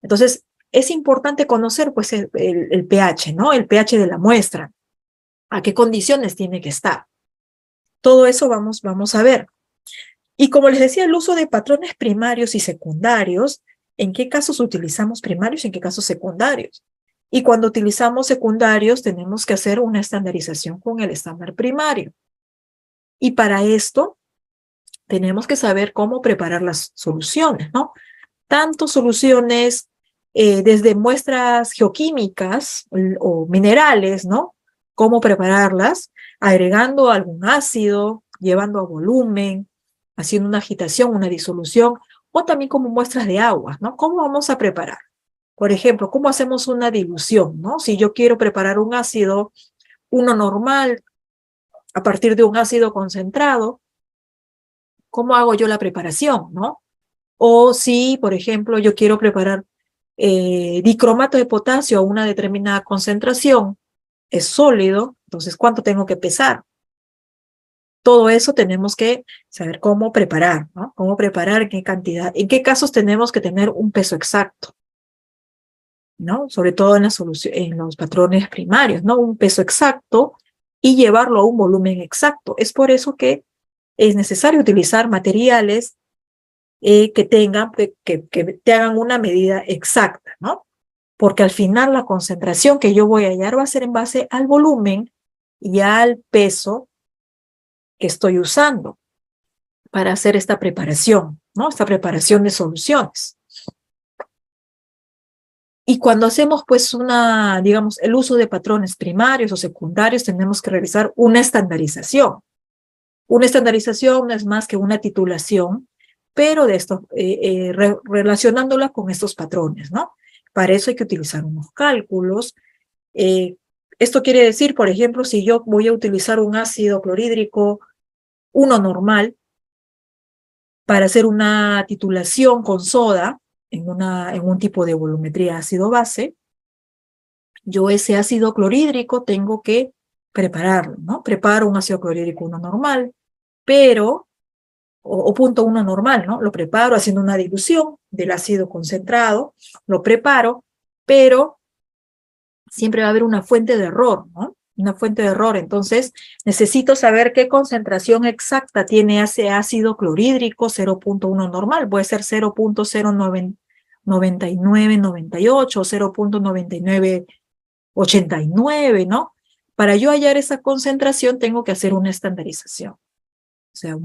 Entonces, es importante conocer pues el pH, ¿no? El pH de la muestra, a qué condiciones tiene que estar. Todo eso vamos a ver. Y como les decía, el uso de patrones primarios y secundarios, ¿en qué casos utilizamos primarios y en qué casos secundarios? Y cuando utilizamos secundarios, tenemos que hacer una estandarización con el estándar primario. Y para esto, tenemos que saber cómo preparar las soluciones, ¿no? Tanto soluciones desde muestras geoquímicas o minerales, ¿no? Cómo prepararlas, agregando algún ácido, llevando a volumen, haciendo una agitación, una disolución, o también como muestras de agua, ¿no? ¿Cómo vamos a preparar? Por ejemplo, ¿cómo hacemos una dilución, ¿no? Si yo quiero preparar un ácido, uno normal, a partir de un ácido concentrado, ¿cómo hago yo la preparación, no? O si, por ejemplo, yo quiero preparar dicromato de potasio a una determinada concentración, es sólido, entonces, ¿cuánto tengo que pesar? todo eso tenemos que saber cómo preparar, ¿no? Cómo preparar, en qué cantidad, en qué casos tenemos que tener un peso exacto, ¿no? Sobre todo en en los patrones primarios, ¿no? Un peso exacto y llevarlo a un volumen exacto. Es por eso que es necesario utilizar materiales que te hagan una medida exacta, ¿no? Porque al final la concentración que yo voy a hallar va a ser en base al volumen y al peso que estoy usando para hacer esta preparación, ¿no? Esta preparación de soluciones. Y cuando hacemos, pues, digamos, el uso de patrones primarios o secundarios, tenemos que realizar una estandarización. Una estandarización no es más que una titulación, pero de esto, relacionándola con estos patrones, ¿no? Para eso hay que utilizar unos cálculos. Esto quiere decir, por ejemplo, si yo voy a utilizar un ácido clorhídrico, uno normal, para hacer una titulación con soda en un tipo de volumetría ácido-base, yo ese ácido clorhídrico tengo que prepararlo, ¿no? Preparo un ácido clorhídrico uno normal, pero, o punto uno normal, ¿no? Lo preparo haciendo una dilución del ácido concentrado, lo preparo, pero siempre va a haber una fuente de error, ¿no? Una fuente de error, entonces necesito saber qué concentración exacta tiene ese ácido clorhídrico 0.1 normal, puede ser 0.09998 o 0.9989, ¿no? Para yo hallar esa concentración tengo que hacer una estandarización, o sea,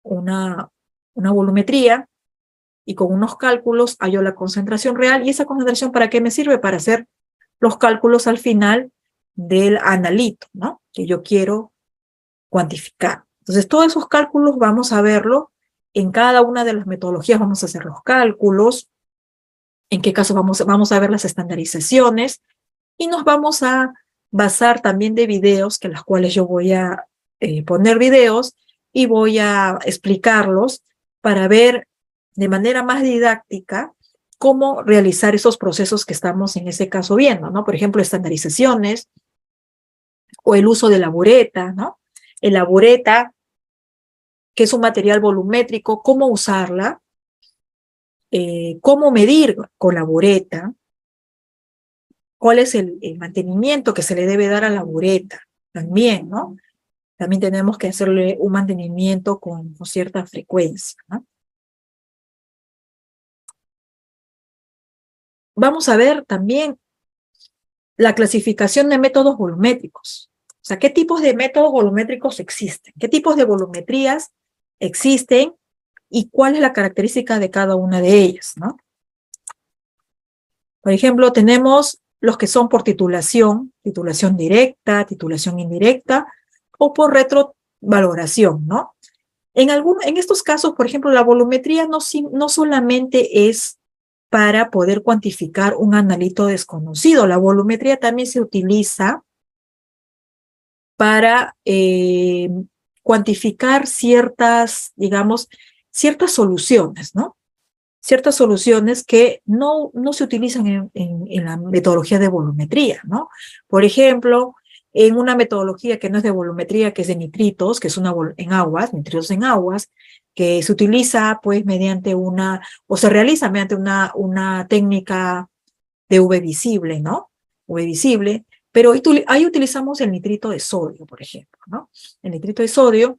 una volumetría, y con unos cálculos hallo la concentración real, y esa concentración ¿para qué me sirve? Para hacer los cálculos al final del analito, ¿no? Que yo quiero cuantificar. Entonces, todos esos cálculos vamos a verlo en cada una de las metodologías, vamos a hacer los cálculos, en qué caso vamos a ver las estandarizaciones, y nos vamos a basar también de videos, que las cuales yo voy a poner videos y voy a explicarlos para ver de manera más didáctica cómo realizar esos procesos que estamos en ese caso viendo, ¿no? Por ejemplo, estandarizaciones o el uso de la bureta, ¿no? La bureta, que es un material volumétrico, cómo usarla, cómo medir con la bureta, cuál es el mantenimiento que se le debe dar a la bureta también, ¿no? También tenemos que hacerle un mantenimiento con cierta frecuencia, ¿no? Vamos a ver también la clasificación de métodos volumétricos. O sea, ¿qué tipos de métodos volumétricos existen? ¿Qué tipos de volumetrías existen? ¿Y cuál es la característica de cada una de ellas, ¿no? Por ejemplo, tenemos los que son por titulación, titulación directa, titulación indirecta, o por retrovaloración, ¿no? En estos casos, por ejemplo, la volumetría no solamente es para poder cuantificar un analito desconocido. La volumetría también se utiliza para cuantificar ciertas, digamos, ciertas soluciones, ¿no? Ciertas soluciones que no se utilizan en la metodología de volumetría, ¿no? Por ejemplo, en una metodología que no es de volumetría, que es de nitritos, que es en aguas, nitritos en aguas, que se utiliza pues mediante o se realiza mediante una técnica de UV visible, ¿no? UV visible, pero ahí utilizamos el nitrito de sodio, por ejemplo, ¿no? El nitrito de sodio,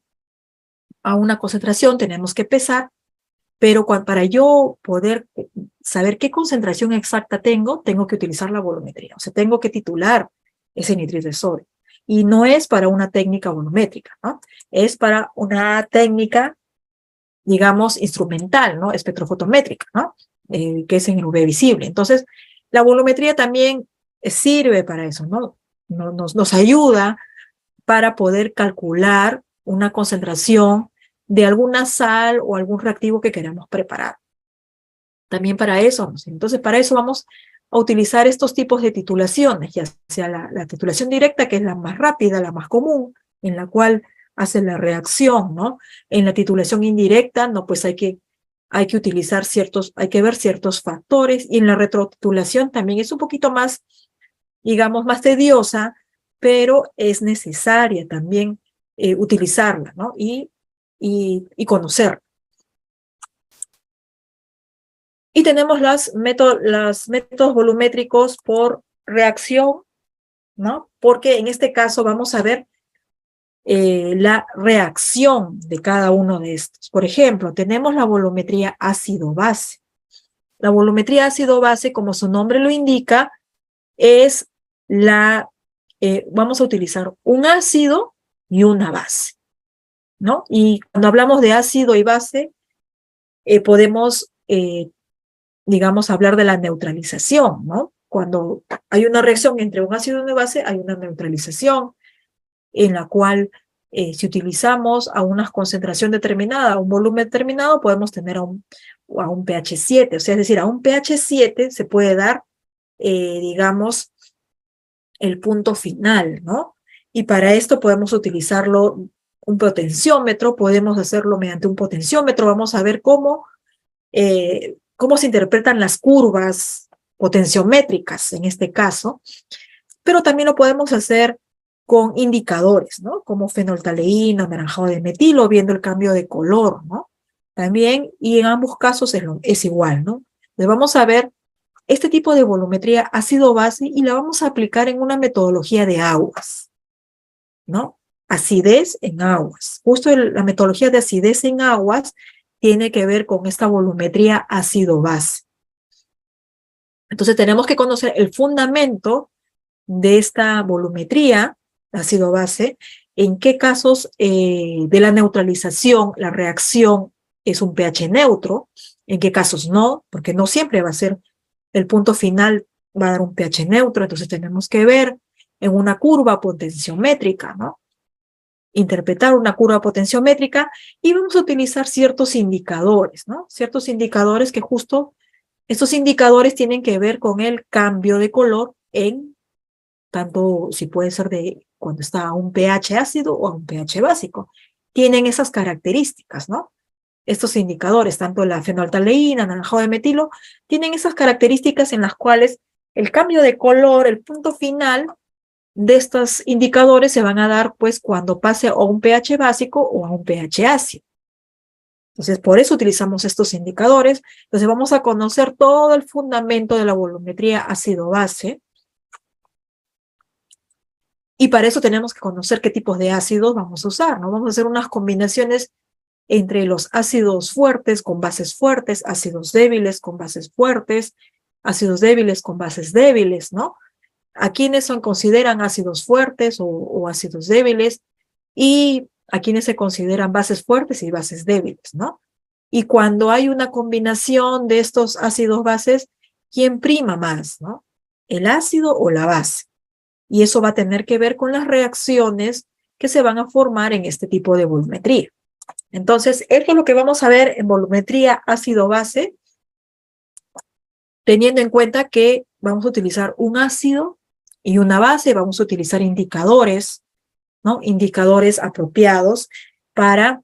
a una concentración tenemos que pesar, pero para yo poder saber qué concentración exacta tengo que utilizar la volumetría, o sea, tengo que titular ese nitrito de sodio. Y no es para una técnica volumétrica, ¿no? Es para una técnica, digamos, instrumental, ¿no? Espectrofotométrica, ¿no? Que es en el UV visible. Entonces, la volumetría también sirve para eso, ¿no? Nos ayuda para poder calcular una concentración de alguna sal o algún reactivo que queramos preparar. También para eso, ¿no? Entonces, para eso vamos a utilizar estos tipos de titulaciones, ya sea la titulación directa, que es la más rápida, la más común, en la cual hace la reacción, ¿no? En la titulación indirecta, no, pues hay que utilizar hay que ver ciertos factores, y en la retrotitulación también es un poquito más, digamos, más tediosa, pero es necesaria también utilizarla, ¿no? Y conocerla. Y tenemos los métodos volumétricos por reacción, ¿no? Porque en este caso vamos a ver la reacción de cada uno de estos. Por ejemplo, tenemos la volumetría ácido-base. La volumetría ácido-base, como su nombre lo indica, es vamos a utilizar un ácido y una base, ¿no? Y cuando hablamos de ácido y base, podemos, digamos, hablar de la neutralización, ¿no? Cuando hay una reacción entre un ácido y una base, hay una neutralización en la cual si utilizamos a una concentración determinada, a un volumen determinado, podemos tener a un pH 7, o sea, es decir, a un pH 7 se puede dar, digamos, el punto final, ¿no? Y para esto podemos utilizarlo, un potenciómetro, podemos hacerlo mediante un potenciómetro, vamos a ver cómo se interpretan las curvas potenciométricas en este caso, pero también lo podemos hacer con indicadores, ¿no? Como fenoltaleína, anaranjado de metilo, viendo el cambio de color, ¿no? También, y en ambos casos es igual, ¿no? Entonces vamos a ver este tipo de volumetría ácido-base y la vamos a aplicar en una metodología de aguas, ¿no? Acidez en aguas. Justo la metodología de acidez en aguas tiene que ver con esta volumetría ácido-base. Entonces tenemos que conocer el fundamento de esta volumetría ácido-base, en qué casos de la neutralización la reacción es un pH neutro, en qué casos no, porque no siempre va a ser el punto final, va a dar un pH neutro, entonces tenemos que ver en una curva potenciométrica, ¿no? Interpretar una curva potenciométrica y vamos a utilizar ciertos indicadores, ¿no? Ciertos indicadores que justo, estos indicadores tienen que ver con el cambio de color en tanto si puede ser de cuando está a un pH ácido o a un pH básico. Tienen esas características, ¿no? Estos indicadores, tanto la fenoltaleína, anaranjado de metilo, tienen esas características en las cuales el cambio de color, el punto final de estos indicadores se van a dar pues cuando pase a un pH básico o a un pH ácido. Entonces, por eso utilizamos estos indicadores. Entonces, vamos a conocer todo el fundamento de la volumetría ácido-base. Y para eso tenemos que conocer qué tipos de ácidos vamos a usar, ¿no? Vamos a hacer unas combinaciones entre los ácidos fuertes con bases fuertes, ácidos débiles con bases fuertes, ácidos débiles con bases débiles, ¿no? A quienes se consideran ácidos fuertes o ácidos débiles y a quienes se consideran bases fuertes y bases débiles, ¿no? Y cuando hay una combinación de estos ácidos bases, ¿quién prima más, no? ¿El ácido o la base? Y eso va a tener que ver con las reacciones que se van a formar en este tipo de volumetría. Entonces, esto es lo que vamos a ver en volumetría ácido-base, teniendo en cuenta que vamos a utilizar un ácido y una base, vamos a utilizar indicadores, ¿no? Indicadores apropiados para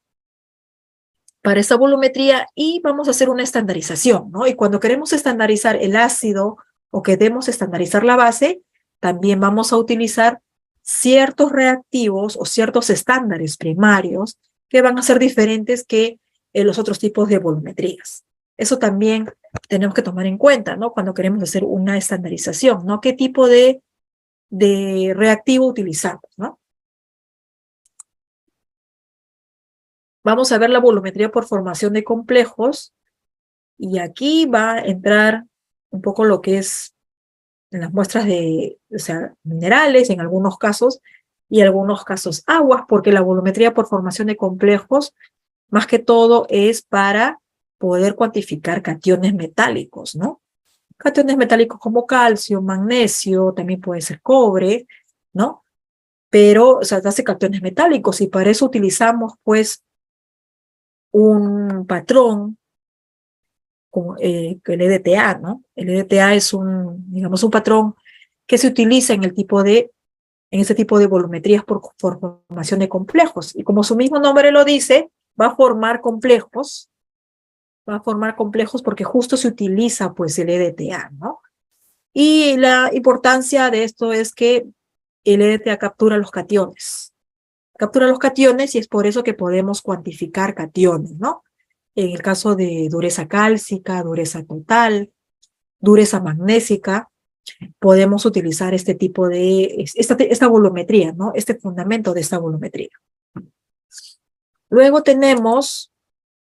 esta volumetría y vamos a hacer una estandarización, ¿no? Y cuando queremos estandarizar el ácido o queremos estandarizar la base, también vamos a utilizar ciertos reactivos o ciertos estándares primarios que van a ser diferentes que los otros tipos de volumetrías. Eso también tenemos que tomar en cuenta, ¿no? Cuando queremos hacer una estandarización, ¿no? ¿Qué tipo de reactivo utilizamos, ¿no? Vamos a ver la volumetría por formación de complejos y aquí va a entrar un poco lo que es en las muestras de, o sea, minerales en algunos casos y en algunos casos aguas, porque la volumetría por formación de complejos más que todo es para poder cuantificar cationes metálicos, ¿no? Cationes metálicos como calcio, magnesio, también puede ser cobre, ¿no? Pero, o sea, hace cationes metálicos y para eso utilizamos, pues, un patrón como el EDTA, ¿no? El EDTA es digamos, un patrón que se utiliza en este tipo de volumetrías por formación de complejos. Y como su mismo nombre lo dice, va a formar complejos porque justo se utiliza, pues, el EDTA, ¿no? Y la importancia de esto es que el EDTA captura los cationes, captura los cationes y es por eso que podemos cuantificar cationes, ¿no? En el caso de dureza cálcica, dureza total, dureza magnésica, podemos utilizar este tipo de, esta volumetría, ¿no? Este fundamento de esta volumetría. Luego tenemos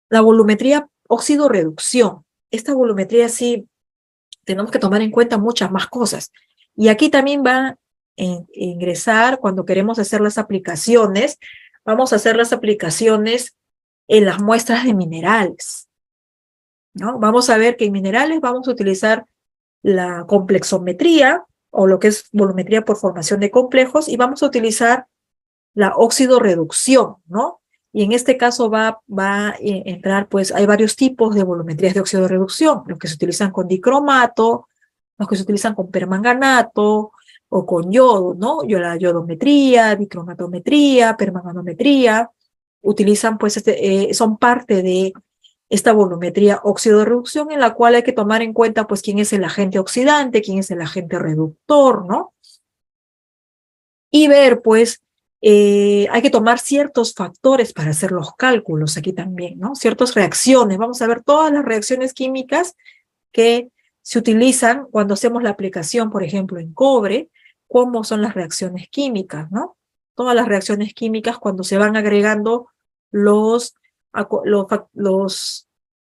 la volumetría óxido-reducción. Esta volumetría sí tenemos que tomar en cuenta muchas más cosas. Y aquí también va a ingresar, cuando queremos hacer las aplicaciones, vamos a hacer las aplicaciones en las muestras de minerales, ¿no? Vamos a ver que en minerales vamos a utilizar la complexometría, o lo que es volumetría por formación de complejos, y vamos a utilizar la óxido-reducción, ¿no? Y en este caso va a entrar, pues, hay varios tipos de volumetrías de óxido-reducción, los que se utilizan con dicromato, los que se utilizan con permanganato o con yodo, ¿no? La yodometría, dicromatometría, permanganometría, utilizan, pues, son parte de esta volumetría óxido-reducción en la cual hay que tomar en cuenta, pues, quién es el agente oxidante, quién es el agente reductor, ¿no? Y ver, pues, hay que tomar ciertos factores para hacer los cálculos aquí también, ¿no? Ciertas reacciones. Vamos a ver todas las reacciones químicas que se utilizan cuando hacemos la aplicación, por ejemplo, en cobre, cómo son las reacciones químicas, ¿no? Todas las reacciones químicas cuando se van agregando los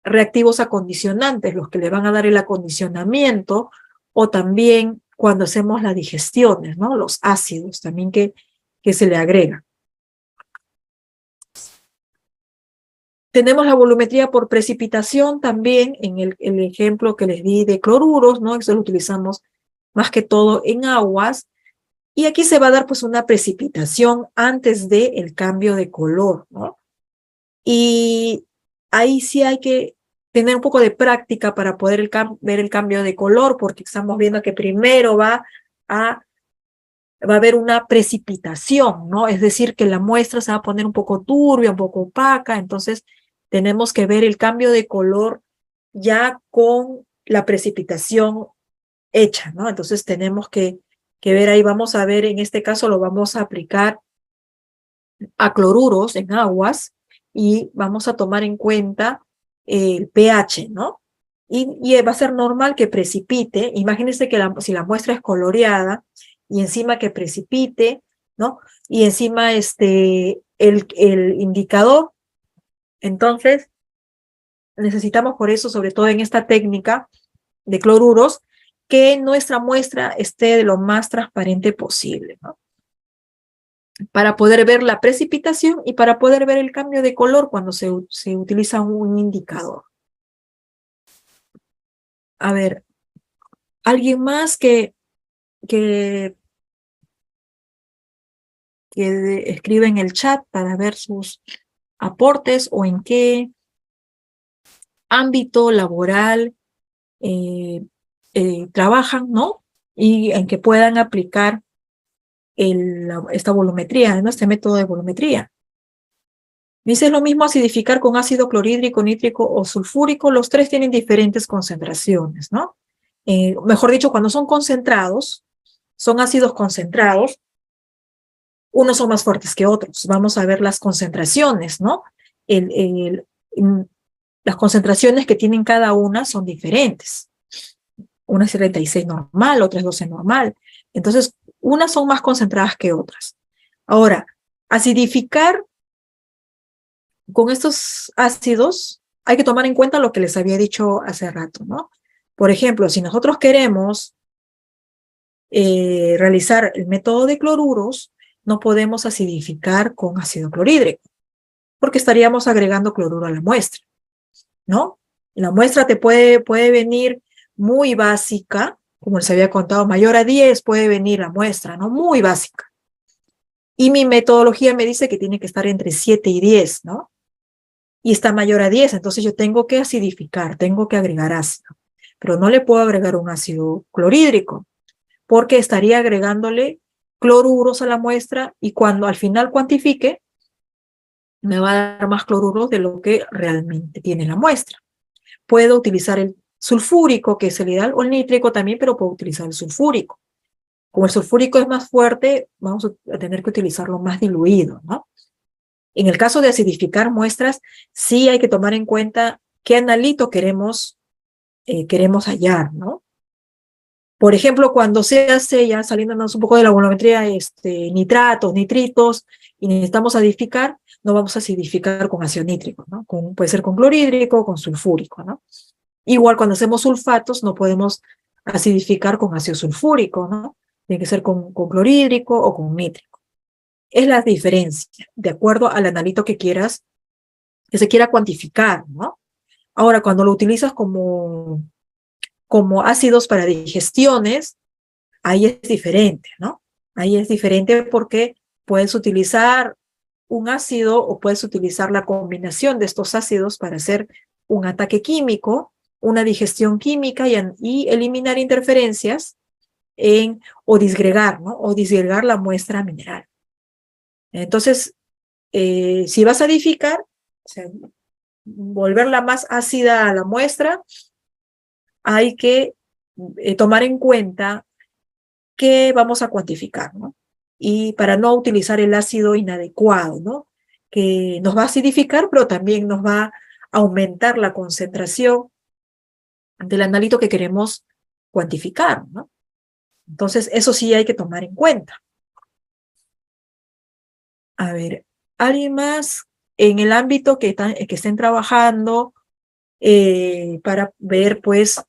reactivos acondicionantes, los que le van a dar el acondicionamiento, o también cuando hacemos las digestiones, ¿no? Los ácidos también que se le agrega. Tenemos la volumetría por precipitación también, en el ejemplo que les di de cloruros, ¿no? Eso lo utilizamos más que todo en aguas. Y aquí se va a dar pues una precipitación antes del cambio de color, ¿no? Y ahí sí hay que tener un poco de práctica para poder ver el cambio de color, porque estamos viendo que primero va a haber una precipitación, ¿no? Es decir, que la muestra se va a poner un poco turbia, un poco opaca, entonces tenemos que ver el cambio de color ya con la precipitación hecha, ¿no? Entonces tenemos que ver ahí, vamos a ver, en este caso lo vamos a aplicar a cloruros en aguas y vamos a tomar en cuenta el pH, ¿no? Y va a ser normal que precipite. Imagínense que si la muestra es coloreada y encima que precipite, ¿no? Y encima el indicador. Entonces, necesitamos por eso, sobre todo en esta técnica de cloruros, que nuestra muestra esté de lo más transparente posible, ¿no? Para poder ver la precipitación y para poder ver el cambio de color cuando se utiliza un indicador. A ver, ¿alguien más que escribe en el chat para ver sus aportes o en qué ámbito laboral trabajan, ¿no? Y en que puedan aplicar esta volumetría, ¿no? Este método de volumetría. Dice, es lo mismo acidificar con ácido clorhídrico, nítrico o sulfúrico. Los tres tienen diferentes concentraciones, ¿no? Mejor dicho, cuando son concentrados, son ácidos concentrados, unos son más fuertes que otros. Vamos a ver las concentraciones, ¿no? Las concentraciones que tienen cada una son diferentes. Una es 36 normal, otra es 12 normal. Entonces, unas son más concentradas que otras. Ahora, acidificar con estos ácidos hay que tomar en cuenta lo que les había dicho hace rato, ¿no? Por ejemplo, si nosotros queremos realizar el método de cloruros, no podemos acidificar con ácido clorhídrico, porque estaríamos agregando cloruro a la muestra, ¿no? La muestra te puede venir muy básica, como les había contado, mayor a 10 puede venir la muestra, ¿no? Muy básica. Y mi metodología me dice que tiene que estar entre 7 y 10, ¿no? Y está mayor a 10, entonces yo tengo que acidificar, tengo que agregar ácido. Pero no le puedo agregar un ácido clorhídrico, porque estaría agregándole cloruros a la muestra y cuando al final cuantifique, me va a dar más cloruros de lo que realmente tiene la muestra. Puedo utilizar el sulfúrico, que es el ideal, o el nítrico también, pero puedo utilizar el sulfúrico. Como el sulfúrico es más fuerte, vamos a tener que utilizarlo más diluido, ¿no? En el caso de acidificar muestras, sí hay que tomar en cuenta qué analito queremos hallar, ¿no? Por ejemplo, cuando se hace, ya saliéndonos un poco de la volumetría, nitratos, nitritos, y necesitamos acidificar, no vamos a acidificar con ácido nítrico, ¿no? Puede ser con clorhídrico, con sulfúrico, ¿no? Igual cuando hacemos sulfatos, no podemos acidificar con ácido sulfúrico, ¿no? Tiene que ser con clorhídrico o con nítrico. Es la diferencia, de acuerdo al analito que quieras, que se quiera cuantificar, ¿no? Ahora, cuando lo utilizas como ácidos para digestiones, ahí es diferente, ¿no? Ahí es diferente porque puedes utilizar un ácido o puedes utilizar la combinación de estos ácidos para hacer un ataque químico, una digestión química y eliminar interferencias o disgregar, ¿no? O disgregar la muestra mineral. Entonces, si vas a edificar, o sea, volverla más ácida a la muestra, hay que tomar en cuenta que vamos a cuantificar, ¿no? Y para no utilizar el ácido inadecuado, ¿no? Que nos va a acidificar, pero también nos va a aumentar la concentración del analito que queremos cuantificar, ¿no? Entonces, eso sí hay que tomar en cuenta. A ver, ¿alguien más en el ámbito que estén trabajando para ver, pues,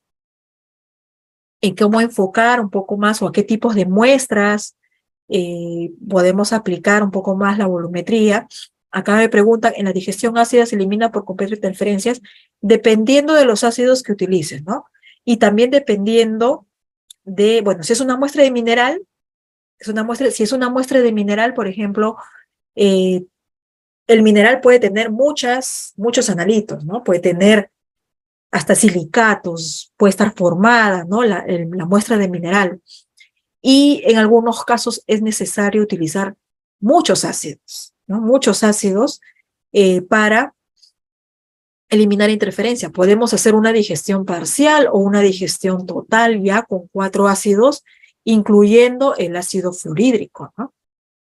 en cómo enfocar un poco más o a qué tipos de muestras podemos aplicar un poco más la volumetría? Acá me preguntan, en la digestión ácida se elimina por completo interferencias, dependiendo de los ácidos que utilices, ¿no? Y también dependiendo bueno, si es una muestra de mineral, si es una muestra de mineral, por ejemplo, eh, el mineral puede tener muchos analitos, ¿no? Puede tener hasta silicatos, puede estar formada, ¿no? La muestra de mineral. Y en algunos casos es necesario utilizar muchos ácidos, ¿no? Muchos ácidos para eliminar interferencia. Podemos hacer una digestión parcial o una digestión total ya con 4 ácidos, incluyendo el ácido fluorhídrico, ¿no?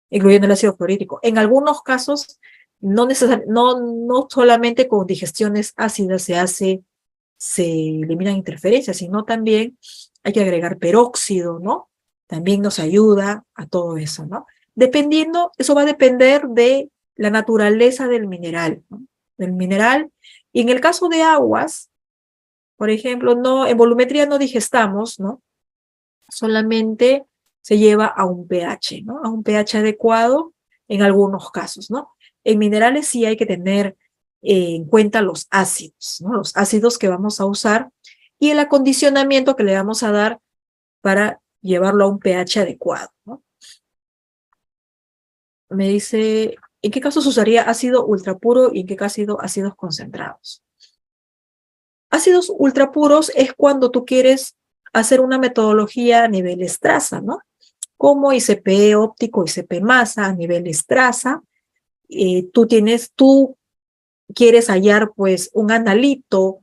Incluyendo el ácido fluorhídrico. En algunos casos, no solamente con digestiones ácidas se eliminan interferencias, sino también hay que agregar peróxido, ¿no? También nos ayuda a todo eso, ¿no? Eso va a depender de la naturaleza del mineral, ¿no? Del mineral. Y en el caso de aguas, por ejemplo, en volumetría no digestamos, ¿no? Solamente se lleva a un pH, ¿no? A un pH adecuado en algunos casos, ¿no? En minerales sí hay que tener en cuenta los ácidos, ¿no? Los ácidos que vamos a usar y el acondicionamiento que le vamos a dar para llevarlo a un pH adecuado, ¿no? Me dice, ¿en qué casos usaría ácido ultrapuro y en qué caso ácidos concentrados? Ácidos ultrapuros es cuando tú quieres hacer una metodología a niveles traza, ¿no? Como ICP óptico, ICP masa, a niveles traza. Tú quieres hallar pues un analito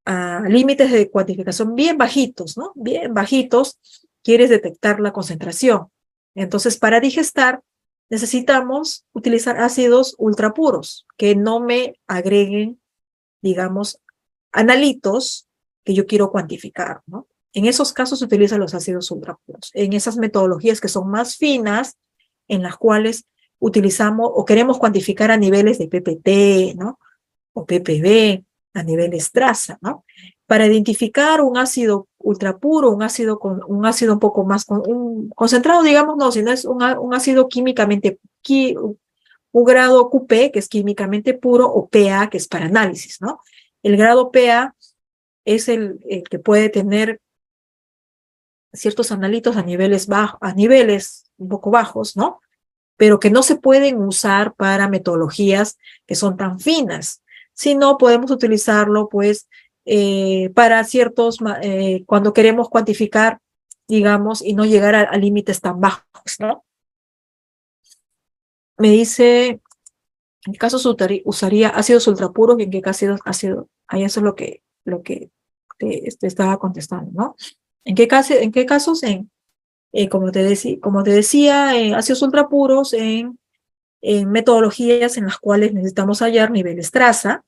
a límites de cuantificación bien bajitos, ¿no? Bien bajitos, quieres detectar la concentración. Entonces, para digestar, necesitamos utilizar ácidos ultrapuros que no me agreguen, digamos, analitos que yo quiero cuantificar, ¿no? En esos casos se utilizan los ácidos ultrapuros. En esas metodologías que son más finas, en las cuales utilizamos o queremos cuantificar a niveles de PPT, ¿no? O ppb, a niveles traza, ¿no? Para identificar un ácido ultrapuro, un ácido un poco más concentrado, digamos, no, sino es un ácido químicamente, un grado QP, que es químicamente puro, o PA, que es para análisis, ¿no? El grado PA es el que puede tener ciertos analitos a niveles un poco bajos, ¿no? Pero que no se pueden usar para metodologías que son tan finas, sino podemos utilizarlo, pues, para cuando queremos cuantificar, digamos, y no llegar a límites tan bajos, ¿no? Me dice, ¿en qué casos usaría ácidos ultrapuros y en qué casos ahí eso es lo que te estaba contestando, ¿no? ¿En qué casos? Como te decía, ácidos ultrapuros, metodologías en las cuales necesitamos hallar niveles traza,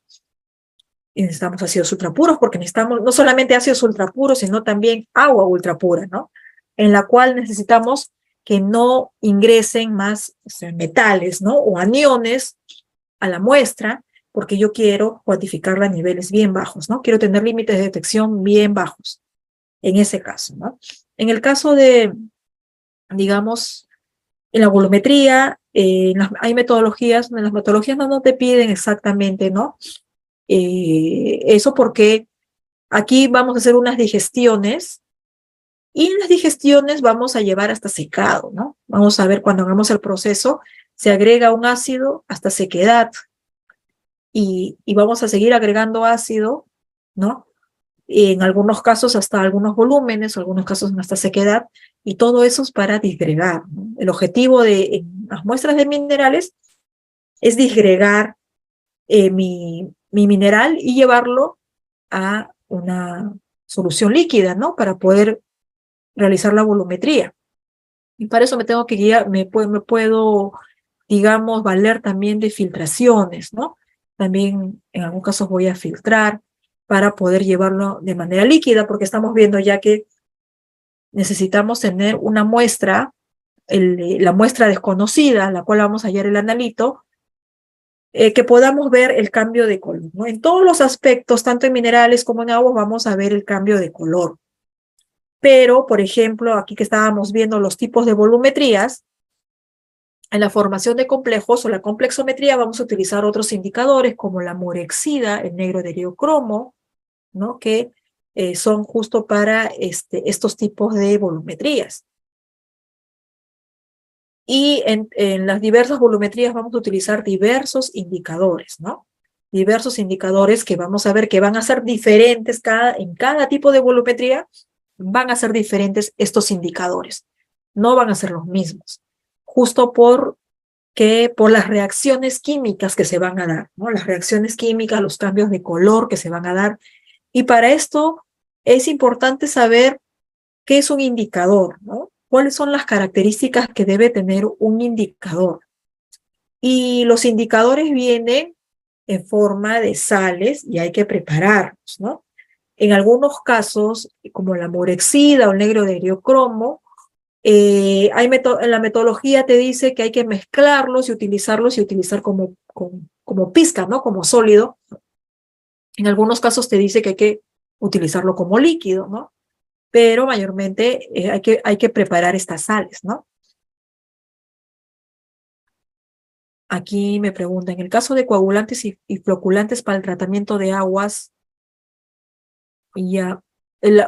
y necesitamos ácidos ultrapuros, porque necesitamos no solamente ácidos ultrapuros, sino también agua ultrapura, ¿no? En la cual necesitamos que no ingresen más, o sea, metales, ¿no? O aniones a la muestra, porque yo quiero cuantificarla a niveles bien bajos, ¿no? Quiero tener límites de detección bien bajos, en ese caso, ¿no? En el caso de, digamos, en la volumetría, hay metodologías, en las metodologías no te piden exactamente, ¿no? Eso porque aquí vamos a hacer unas digestiones y en las digestiones vamos a llevar hasta secado, ¿no? Vamos a ver cuando hagamos el proceso, se agrega un ácido hasta sequedad y vamos a seguir agregando ácido, ¿no? Y en algunos casos hasta algunos volúmenes, en algunos casos hasta sequedad, y todo eso es para disgregar, ¿no? El objetivo de en las muestras de minerales es disgregar mi mineral y llevarlo a una solución líquida, ¿no? Para poder realizar la volumetría. Y para eso me tengo que guiar, me puedo, digamos, valer también de filtraciones, ¿no? También en algunos casos voy a filtrar para poder llevarlo de manera líquida, porque estamos viendo ya que necesitamos tener una muestra, la muestra desconocida, la cual vamos a hallar el analito, que podamos ver el cambio de color, ¿no? En todos los aspectos, tanto en minerales como en agua, vamos a ver el cambio de color. Pero, por ejemplo, aquí que estábamos viendo los tipos de volumetrías, en la formación de complejos o la complexometría vamos a utilizar otros indicadores como la morexida, el negro de eriocromo, ¿no? Que son justo para estos tipos de volumetrías. Y en las diversas volumetrías vamos a utilizar diversos indicadores, ¿no? Diversos indicadores que vamos a ver que van a ser diferentes en cada tipo de volumetría, van a ser diferentes estos indicadores. No van a ser los mismos. Justo por las reacciones químicas que se van a dar, ¿no? Las reacciones químicas, los cambios de color que se van a dar. Y para esto es importante saber qué es un indicador, ¿no? ¿Cuáles son las características que debe tener un indicador? Y los indicadores vienen en forma de sales y hay que prepararlos, ¿no? En algunos casos, como la morexida o el negro de eriocromo, en la metodología te dice que hay que mezclarlos y utilizar como pizca, ¿no? Como sólido. En algunos casos te dice que hay que utilizarlo como líquido, ¿no? Pero mayormente hay que preparar estas sales, ¿no? Aquí me preguntan, en el caso de coagulantes y floculantes para el tratamiento de aguas, ya,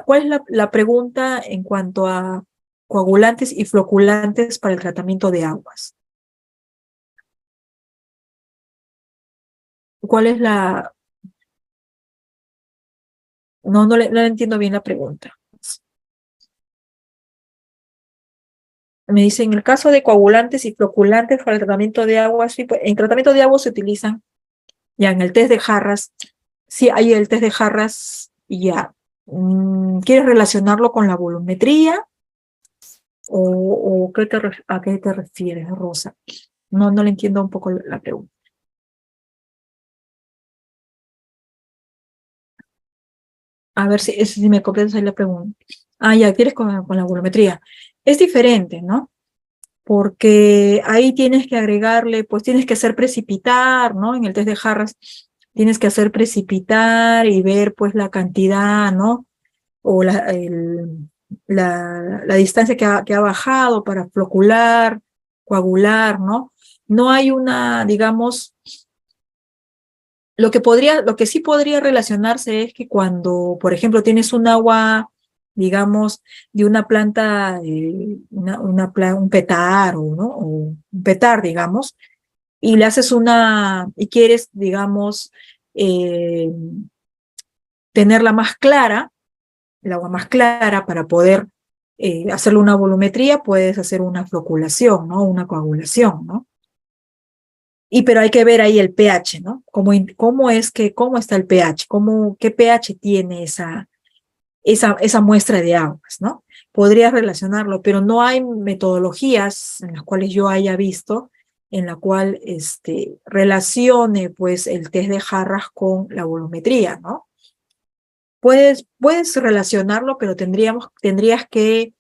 ¿cuál es la pregunta en cuanto a coagulantes y floculantes para el tratamiento de aguas? ¿Cuál es la...? No le entiendo bien la pregunta. Me dice, en el caso de coagulantes y floculantes para el tratamiento de aguas, sí, pues, en tratamiento de aguas se utilizan, ya en el test de Harras, sí hay el test de Harras, y ya. ¿Quieres relacionarlo con la volumetría? ¿O a qué te refieres, Rosa? No le entiendo un poco la pregunta. A ver si me completas ahí la pregunta. Ah, ya, ¿quieres con la volumetría? Es diferente, ¿no? Porque ahí tienes que agregarle, pues tienes que hacer precipitar, ¿no? En el test de Harras tienes que hacer precipitar y ver pues la cantidad, ¿no? O la distancia que ha bajado para flocular, coagular, ¿no? No hay una, digamos, lo que sí podría relacionarse es que cuando, por ejemplo, tienes un agua, digamos, de una planta, un petar, ¿no? O un petar, digamos, y le haces y quieres, digamos, eh, tenerla más clara, el agua más clara para poder hacerle una volumetría, puedes hacer una floculación, ¿no? Una coagulación, ¿no? Pero hay que ver ahí el pH, ¿no? ¿Cómo está el pH? ¿Qué pH tiene esa muestra de aguas, ¿no? Podría relacionarlo, pero no hay metodologías en las cuales yo haya visto en la cual relacione pues el test de Harras con la volumetría, ¿no? Puedes relacionarlo, pero tendrías que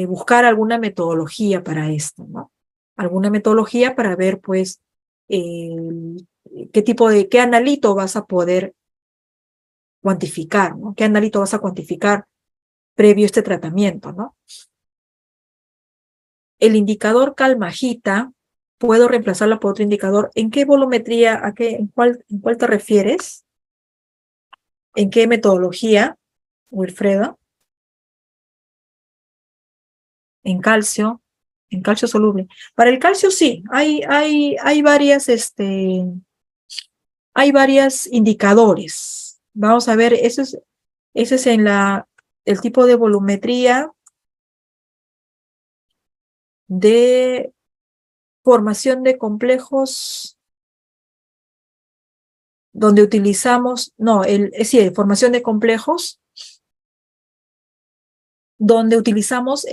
buscar alguna metodología para esto, ¿no? Alguna metodología para ver, pues, qué analito vas a poder cuantificar, ¿no? ¿Qué analito vas a cuantificar previo a este tratamiento, ¿no? El indicador Calmagita, puedo reemplazarlo por otro indicador. ¿En qué volumetría, en cuál te refieres? ¿En qué metodología, Wilfredo? En calcio, en calcio soluble. Para el calcio sí, hay varias indicadores. Vamos a ver, ese es el tipo de volumetría de formación de complejos donde utilizamos, no, sí, formación de complejos donde utilizamos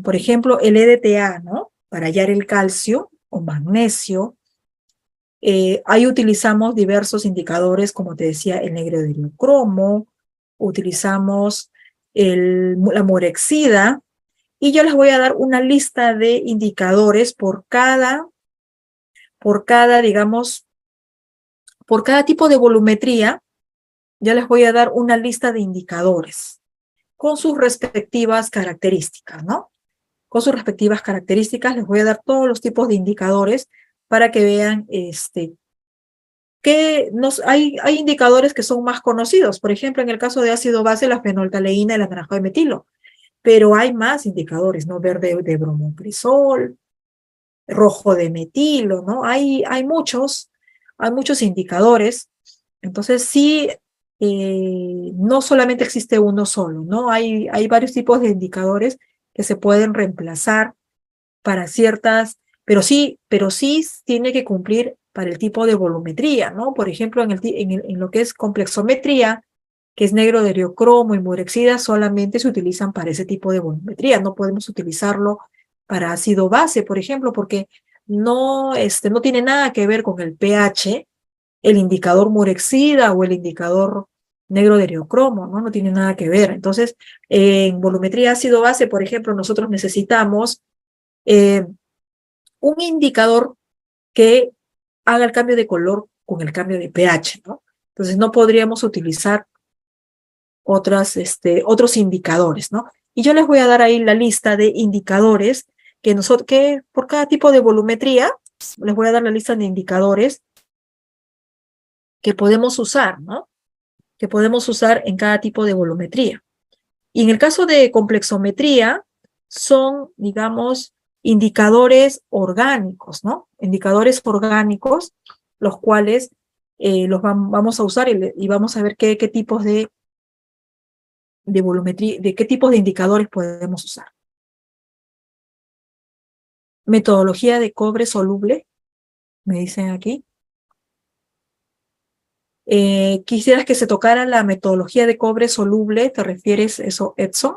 por ejemplo, el EDTA, ¿no? Para hallar el calcio o magnesio. Ahí utilizamos diversos indicadores, como te decía, el negro de diocromo, utilizamos la morexida, y yo les voy a dar una lista de indicadores digamos, por cada tipo de volumetría. Ya les voy a dar una lista de indicadores con sus respectivas características, ¿no? Con sus respectivas características les voy a dar todos los tipos de indicadores para que vean hay indicadores que son más conocidos. Por ejemplo, en el caso de ácido base, la fenoltaleína y la naranjo de metilo. Pero hay más indicadores, ¿no? Verde de bromocrisol, rojo de metilo, ¿no? Hay muchos indicadores. Entonces, sí, no solamente existe uno solo, ¿no? Hay varios tipos de indicadores que se pueden reemplazar para ciertas, pero sí tiene que cumplir para el tipo de volumetría, ¿no? Por ejemplo, en lo que es complexometría, que es negro de eriocromo y murexida, solamente se utilizan para ese tipo de volumetría. No podemos utilizarlo para ácido base, por ejemplo, porque no tiene nada que ver con el pH, el indicador murexida o el indicador negro de eriocromo, ¿no? No tiene nada que ver. Entonces, en volumetría ácido base, por ejemplo, nosotros necesitamos eh, un indicador que haga el cambio de color con el cambio de pH, ¿no? Entonces no podríamos utilizar otros indicadores, ¿no? Y yo les voy a dar ahí la lista de indicadores que por cada tipo de volumetría, les voy a dar la lista de indicadores que podemos usar, ¿no? Que podemos usar en cada tipo de volumetría. Y en el caso de complexometría, son, digamos, indicadores orgánicos, ¿no? Indicadores orgánicos, los cuales vamos a usar y vamos a ver qué tipos de volumetría, de qué tipos de indicadores podemos usar. Metodología de cobre soluble, me dicen aquí. ¿Quisieras que se tocara la metodología de cobre soluble? ¿Te refieres eso, Edson?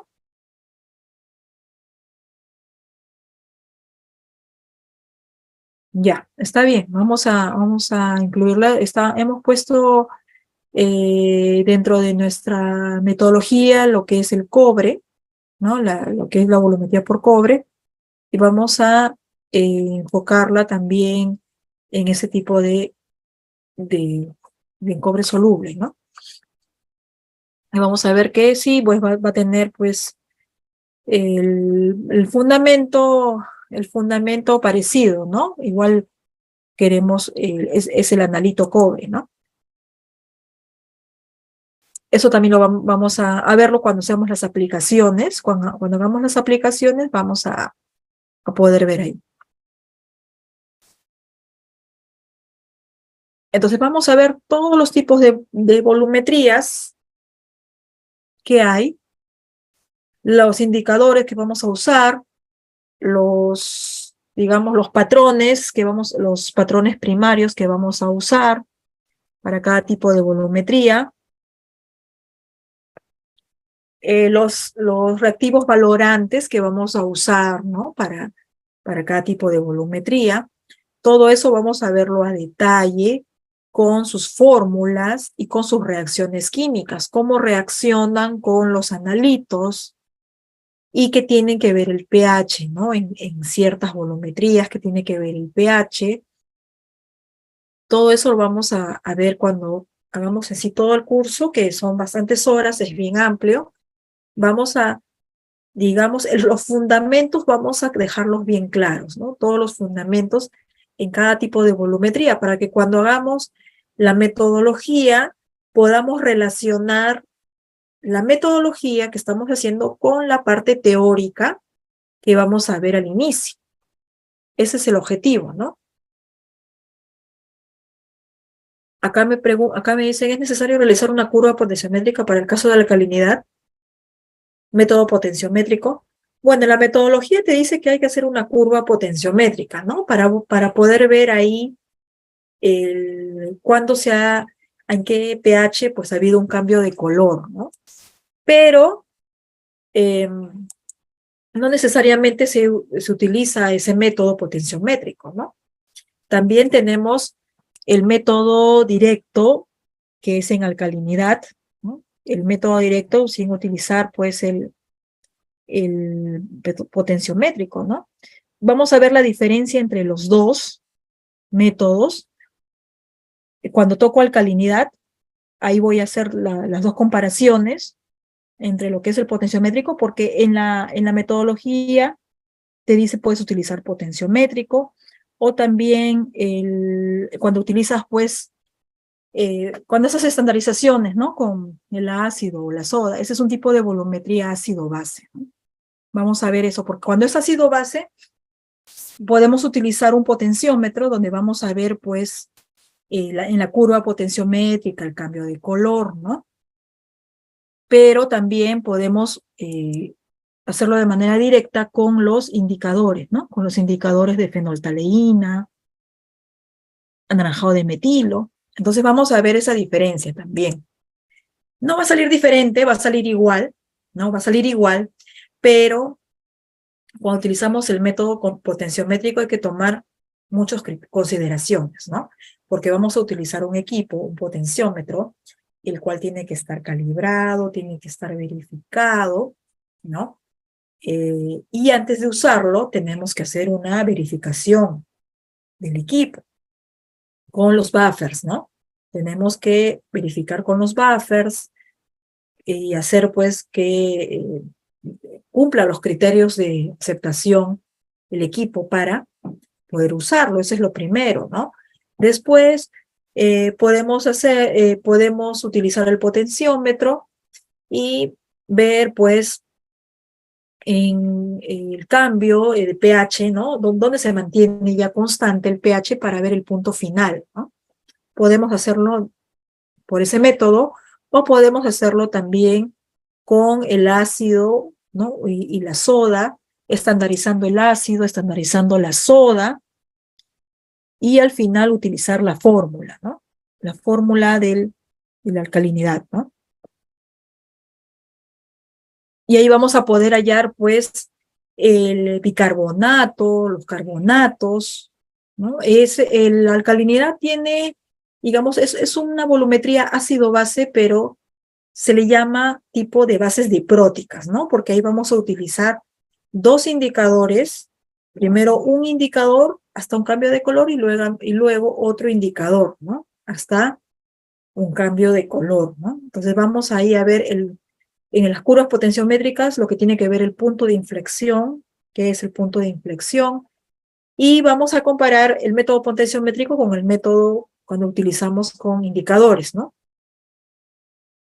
Ya, está bien, vamos a incluirla. Hemos puesto dentro de nuestra metodología lo que es el cobre, ¿no? Lo que es la volumetría por cobre, y vamos a enfocarla también en ese tipo de, de cobre soluble, ¿no? Y vamos a ver que sí, pues va a tener pues el fundamento parecido, ¿no? Igual queremos, es el analito cobre, ¿no? Eso también vamos a verlo cuando hacemos las aplicaciones. Cuando hagamos las aplicaciones vamos a poder ver ahí. Entonces vamos a ver todos los tipos de volumetrías que hay, los indicadores que vamos a usar, digamos, los patrones primarios que vamos a usar para cada tipo de volumetría, los reactivos valorantes que vamos a usar, ¿no? Para cada tipo de volumetría. Todo eso vamos a verlo a detalle con sus fórmulas y con sus reacciones químicas, cómo reaccionan con los analitos y que tienen que ver el pH, ¿no? En ciertas volumetrías que tiene que ver el pH. Todo eso lo vamos a ver cuando hagamos así todo el curso, que son bastantes horas, es bien amplio. Vamos a, digamos, los fundamentos vamos a dejarlos bien claros, ¿no? Todos los fundamentos en cada tipo de volumetría, para que cuando hagamos la metodología podamos relacionar la metodología que estamos haciendo con la parte teórica que vamos a ver al inicio. Ese es el objetivo, ¿no? Acá me dicen, ¿es necesario realizar una curva potenciométrica para el caso de la alcalinidad? Método potenciométrico. Bueno, la metodología te dice que hay que hacer una curva potenciométrica, ¿no? Para poder ver ahí cuándo en qué pH pues ha habido un cambio de color, ¿no? Pero no necesariamente se utiliza ese método potenciométrico, ¿no? También tenemos el método directo, que es en alcalinidad, ¿no? El método directo sin utilizar pues el potenciométrico, ¿no? Vamos a ver la diferencia entre los dos métodos. Cuando toco alcalinidad, ahí voy a hacer las dos comparaciones entre lo que es el potenciométrico, porque en la metodología te dice puedes utilizar potenciométrico, o también cuando utilizas pues cuando esas estandarizaciones, ¿no? Con el ácido o la soda, ese es un tipo de volumetría ácido-base, ¿no? Vamos a ver eso, porque cuando es ácido-base, podemos utilizar un potenciómetro donde vamos a ver, pues, en la curva potenciométrica el cambio de color, ¿no? Pero también podemos hacerlo de manera directa con los indicadores, ¿no? Con los indicadores de fenoltaleína, anaranjado de metilo. Entonces vamos a ver esa diferencia también. No va a salir diferente, va a salir igual, ¿no? Va a salir igual, pero cuando utilizamos el método potenciométrico hay que tomar muchas consideraciones, ¿no? Porque vamos a utilizar un equipo, un potenciómetro, el cual tiene que estar calibrado, tiene que estar verificado, ¿no? Y antes de usarlo tenemos que hacer una verificación del equipo con los buffers, ¿no? Tenemos que verificar con los buffers y hacer pues que cumpla los criterios de aceptación el equipo para poder usarlo. Eso es lo primero, ¿no? Después podemos utilizar el potenciómetro y ver pues en el cambio de pH, ¿no? Donde se mantiene ya constante el pH para ver el punto final, ¿no? Podemos hacerlo por ese método o podemos hacerlo también con el ácido, ¿no? Y la soda, estandarizando el ácido, estandarizando la soda y al final utilizar la fórmula, ¿no? La fórmula de la alcalinidad, ¿no? Y ahí vamos a poder hallar, pues, el bicarbonato, los carbonatos, ¿no? La alcalinidad tiene, digamos, es una volumetría ácido-base, pero se le llama tipo de bases dipróticas, ¿no? Porque ahí vamos a utilizar dos indicadores, primero un indicador hasta un cambio de color y luego otro indicador, ¿no? Hasta un cambio de color, ¿no? Entonces vamos ahí a ver en las curvas potenciométricas lo que tiene que ver el punto de inflexión, que es el punto de inflexión, y vamos a comparar el método potenciométrico con el método cuando utilizamos con indicadores, ¿no?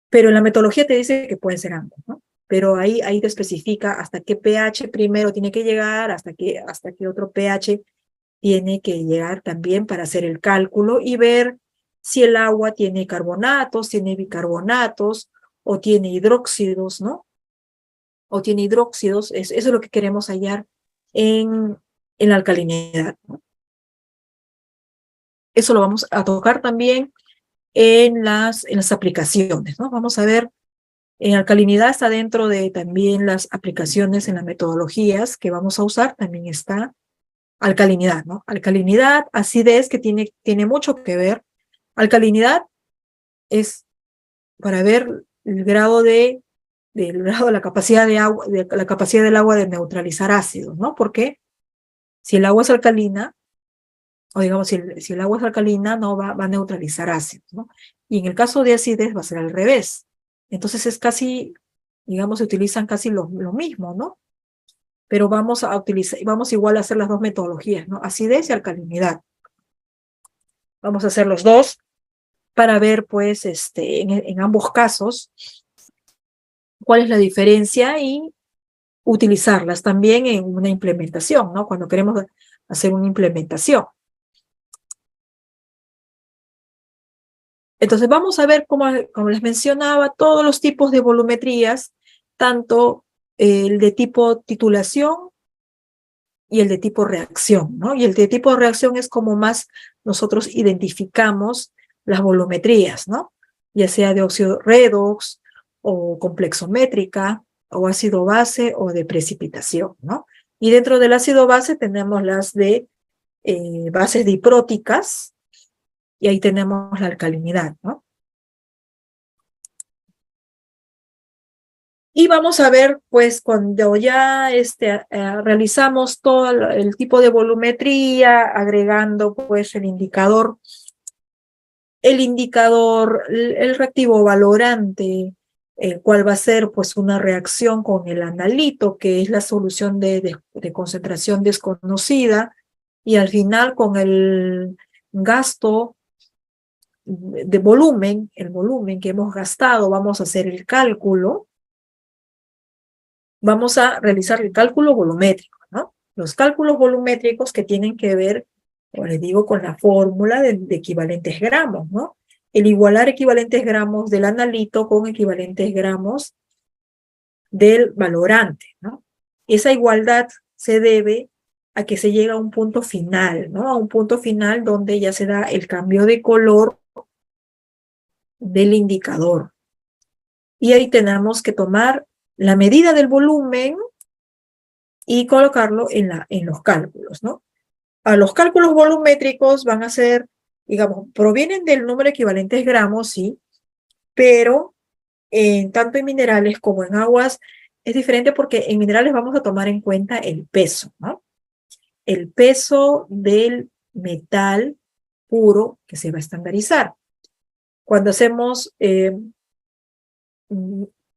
Pero en la metodología te dice que pueden ser ambos, ¿no? Pero ahí te especifica hasta qué pH primero tiene que llegar, hasta qué otro pH tiene que llegar también para hacer el cálculo y ver si el agua tiene carbonatos, tiene bicarbonatos o tiene hidróxidos, ¿no? O tiene hidróxidos, eso es lo que queremos hallar en la alcalinidad, ¿no? Eso lo vamos a tocar también en las aplicaciones, ¿no? Vamos a ver, en alcalinidad está dentro de también las aplicaciones en las metodologías que vamos a usar, también está alcalinidad, ¿no? Alcalinidad, acidez, que tiene mucho que ver. Alcalinidad es para ver el grado del grado de la capacidad de agua, de la capacidad del agua de neutralizar ácidos, ¿no? Porque si el agua es alcalina, o digamos, si el agua es alcalina, no va a neutralizar ácidos, ¿no? Y en el caso de acidez va a ser al revés. Entonces es casi, digamos, se utilizan casi lo mismo, ¿no? Pero vamos igual a hacer las dos metodologías, ¿no? Acidez y alcalinidad. Vamos a hacer los dos para ver, pues, en ambos casos, cuál es la diferencia y utilizarlas también en una implementación, ¿no? Cuando queremos hacer una implementación. Entonces vamos a ver, como les mencionaba, todos los tipos de volumetrías, tanto el de tipo titulación y el de tipo reacción, ¿no? Y el de tipo reacción es como más nosotros identificamos las volumetrías, ¿no? Ya sea de óxido redox o complexométrica o ácido base o de precipitación, ¿no? Y dentro del ácido base tenemos las de bases dipróticas y ahí tenemos la alcalinidad, ¿no? Y vamos a ver, pues, cuando ya realizamos todo el tipo de volumetría, agregando, pues, el reactivo valorante, el cual va a ser, pues, una reacción con el analito, que es la solución de concentración desconocida, y al final con el gasto de volumen, el volumen que hemos gastado, vamos a hacer el cálculo. Vamos a realizar el cálculo volumétrico, ¿no? Los cálculos volumétricos que tienen que ver, como les digo, con la fórmula de equivalentes gramos, ¿no? El igualar equivalentes gramos del analito con equivalentes gramos del valorante, ¿no? Esa igualdad se debe a que se llega a un punto final, ¿no? A un punto final donde ya se da el cambio de color del indicador. Y ahí tenemos que tomar la medida del volumen y colocarlo en los cálculos, ¿no? A los cálculos volumétricos van a ser, digamos, provienen del número de equivalentes gramos, sí, pero tanto en minerales como en aguas es diferente porque en minerales vamos a tomar en cuenta el peso, ¿no? El peso del metal puro que se va a estandarizar. Cuando hacemos,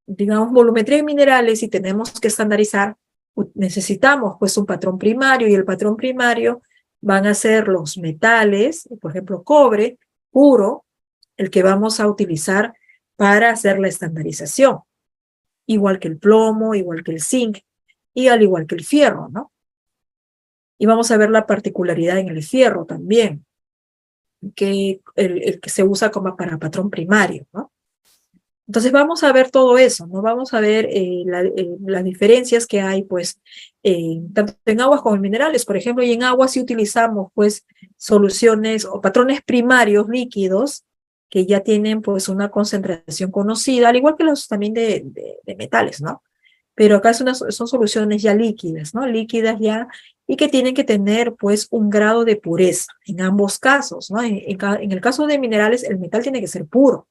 digamos, volumetría de minerales y tenemos que estandarizar, necesitamos pues un patrón primario y el patrón primario van a ser los metales, por ejemplo, cobre puro, el que vamos a utilizar para hacer la estandarización, igual que el plomo, igual que el zinc y al igual que el fierro, ¿no? Y vamos a ver la particularidad en el fierro también, que el que se usa como para patrón primario, ¿no? Entonces vamos a ver todo eso, ¿no? Vamos a ver las diferencias que hay, pues, tanto en aguas como en minerales. Por ejemplo, y en aguas sí utilizamos, pues, soluciones o patrones primarios líquidos que ya tienen, pues, una concentración conocida, al igual que los también de metales, ¿no? Pero acá son soluciones ya líquidas, ¿no? Líquidas ya, y que tienen que tener, pues, un grado de pureza en ambos casos, ¿no? En el caso de minerales, el metal tiene que ser puro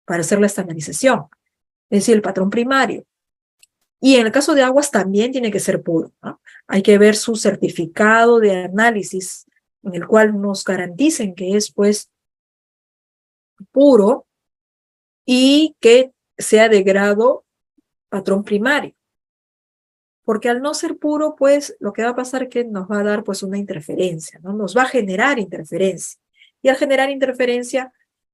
para hacer la estandarización, es decir, el patrón primario. Y en el caso de aguas también tiene que ser puro, ¿no? Hay que ver su certificado de análisis en el cual nos garanticen que es, pues, puro y que sea de grado patrón primario. Porque al no ser puro, pues, lo que va a pasar es que nos va a dar, pues, una interferencia, ¿no? Nos va a generar interferencia. Y al generar interferencia,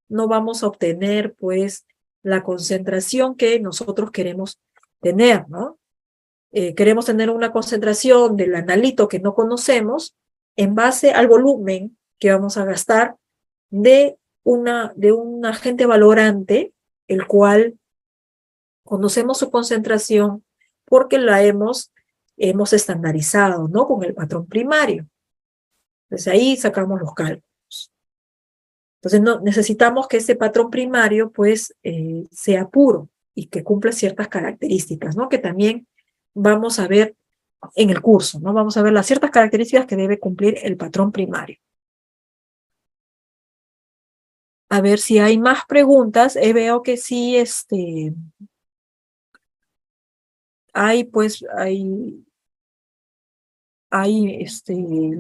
no vamos a obtener, pues, la concentración que nosotros queremos tener, ¿no? Queremos tener una concentración del analito que no conocemos en base al volumen que vamos a gastar de un agente valorante, el cual conocemos su concentración porque la hemos estandarizado, ¿no? Con el patrón primario. Entonces ahí sacamos los cálculos. Entonces necesitamos que ese patrón primario pues sea puro y que cumpla ciertas características, ¿no? Que también vamos a ver en el curso, ¿no? Vamos a ver las ciertas características que debe cumplir el patrón primario. A ver si hay más preguntas. Veo que sí, los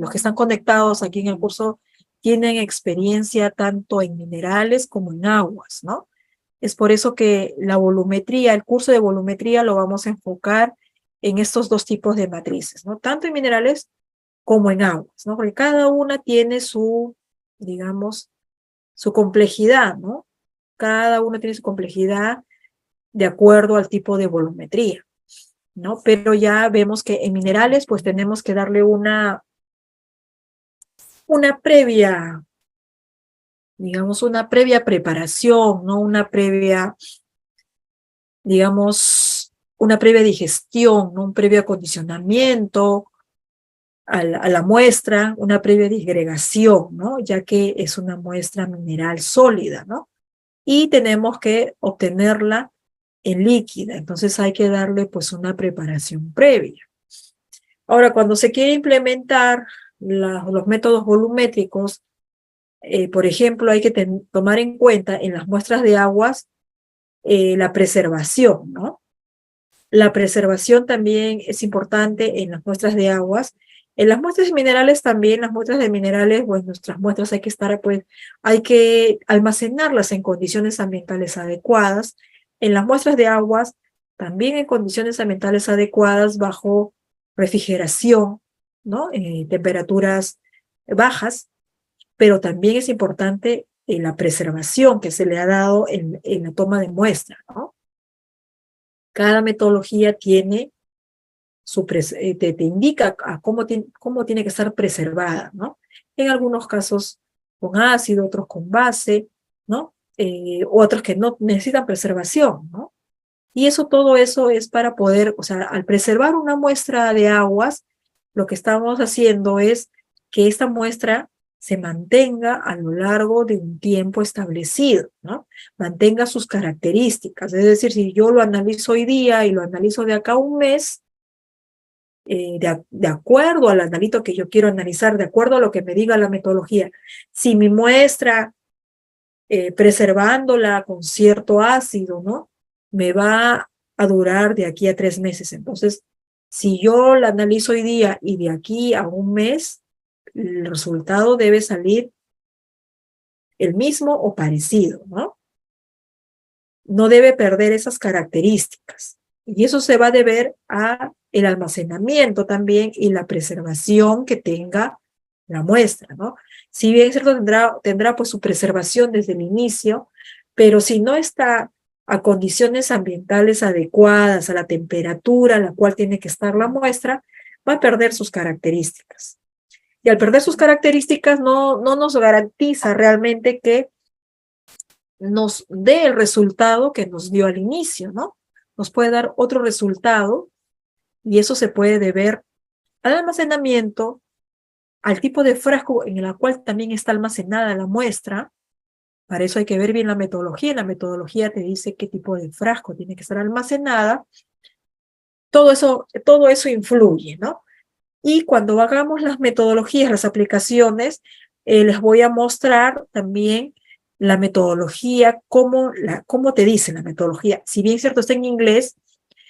que están conectados aquí en el curso tienen experiencia tanto en minerales como en aguas, ¿no? Es por eso que la volumetría, el curso de volumetría lo vamos a enfocar en estos dos tipos de matrices, ¿no? Tanto en minerales como en aguas, ¿no? Porque cada una tiene su, digamos, su complejidad, ¿no? Cada una tiene su complejidad de acuerdo al tipo de volumetría, ¿no? Pero ya vemos que en minerales, pues tenemos que darle una previa, digamos, una previa preparación, ¿no? Una previa, digamos, una previa digestión, ¿no? Un previo acondicionamiento a la muestra, una previa disgregación, ¿no? Ya que es una muestra mineral sólida, ¿no? Y tenemos que obtenerla en líquida, entonces hay que darle pues una preparación previa. Ahora, cuando se quiere implementar los métodos volumétricos, por ejemplo, hay que tomar en cuenta en las muestras de aguas la preservación, ¿no? La preservación también es importante en las muestras de aguas. En las muestras de minerales también, las muestras de minerales, pues nuestras muestras hay que almacenarlas en condiciones ambientales adecuadas. En las muestras de aguas, también en condiciones ambientales adecuadas, bajo refrigeración, ¿no? Temperaturas bajas, pero también es importante la preservación que se le ha dado en la toma de muestra, ¿no? Cada metodología tiene te indica a cómo tiene que estar preservada, ¿no? En algunos casos con ácido, otros con base, ¿no? Otros que no necesitan preservación, ¿no? Y todo eso es para poder, o sea, al preservar una muestra de aguas, lo que estamos haciendo es que esta muestra se mantenga a lo largo de un tiempo establecido, ¿no? Mantenga sus características. Es decir, si yo lo analizo hoy día y lo analizo de acá a un mes, de acuerdo al analito que yo quiero analizar, de acuerdo a lo que me diga la metodología, si mi muestra, preservándola con cierto ácido, ¿no? Me va a durar de aquí a 3 meses. Entonces, si yo la analizo hoy día y de aquí a un mes, el resultado debe salir el mismo o parecido, ¿no? No debe perder esas características. Y eso se va a deber a el almacenamiento también y la preservación que tenga la muestra, ¿no? Si bien es cierto, tendrá pues su preservación desde el inicio, pero si no está a condiciones ambientales adecuadas, a la temperatura a la cual tiene que estar la muestra, va a perder sus características. Y al perder sus características no nos garantiza realmente que nos dé el resultado que nos dio al inicio, ¿no? Nos puede dar otro resultado y eso se puede deber al almacenamiento, al tipo de frasco en el cual también está almacenada la muestra. Para eso hay que ver bien la metodología. En la metodología te dice qué tipo de frasco tiene que estar almacenada. Todo eso influye, ¿no? Y cuando hagamos las metodologías, las aplicaciones, les voy a mostrar también la metodología, cómo te dice la metodología. Si bien es cierto, está en inglés,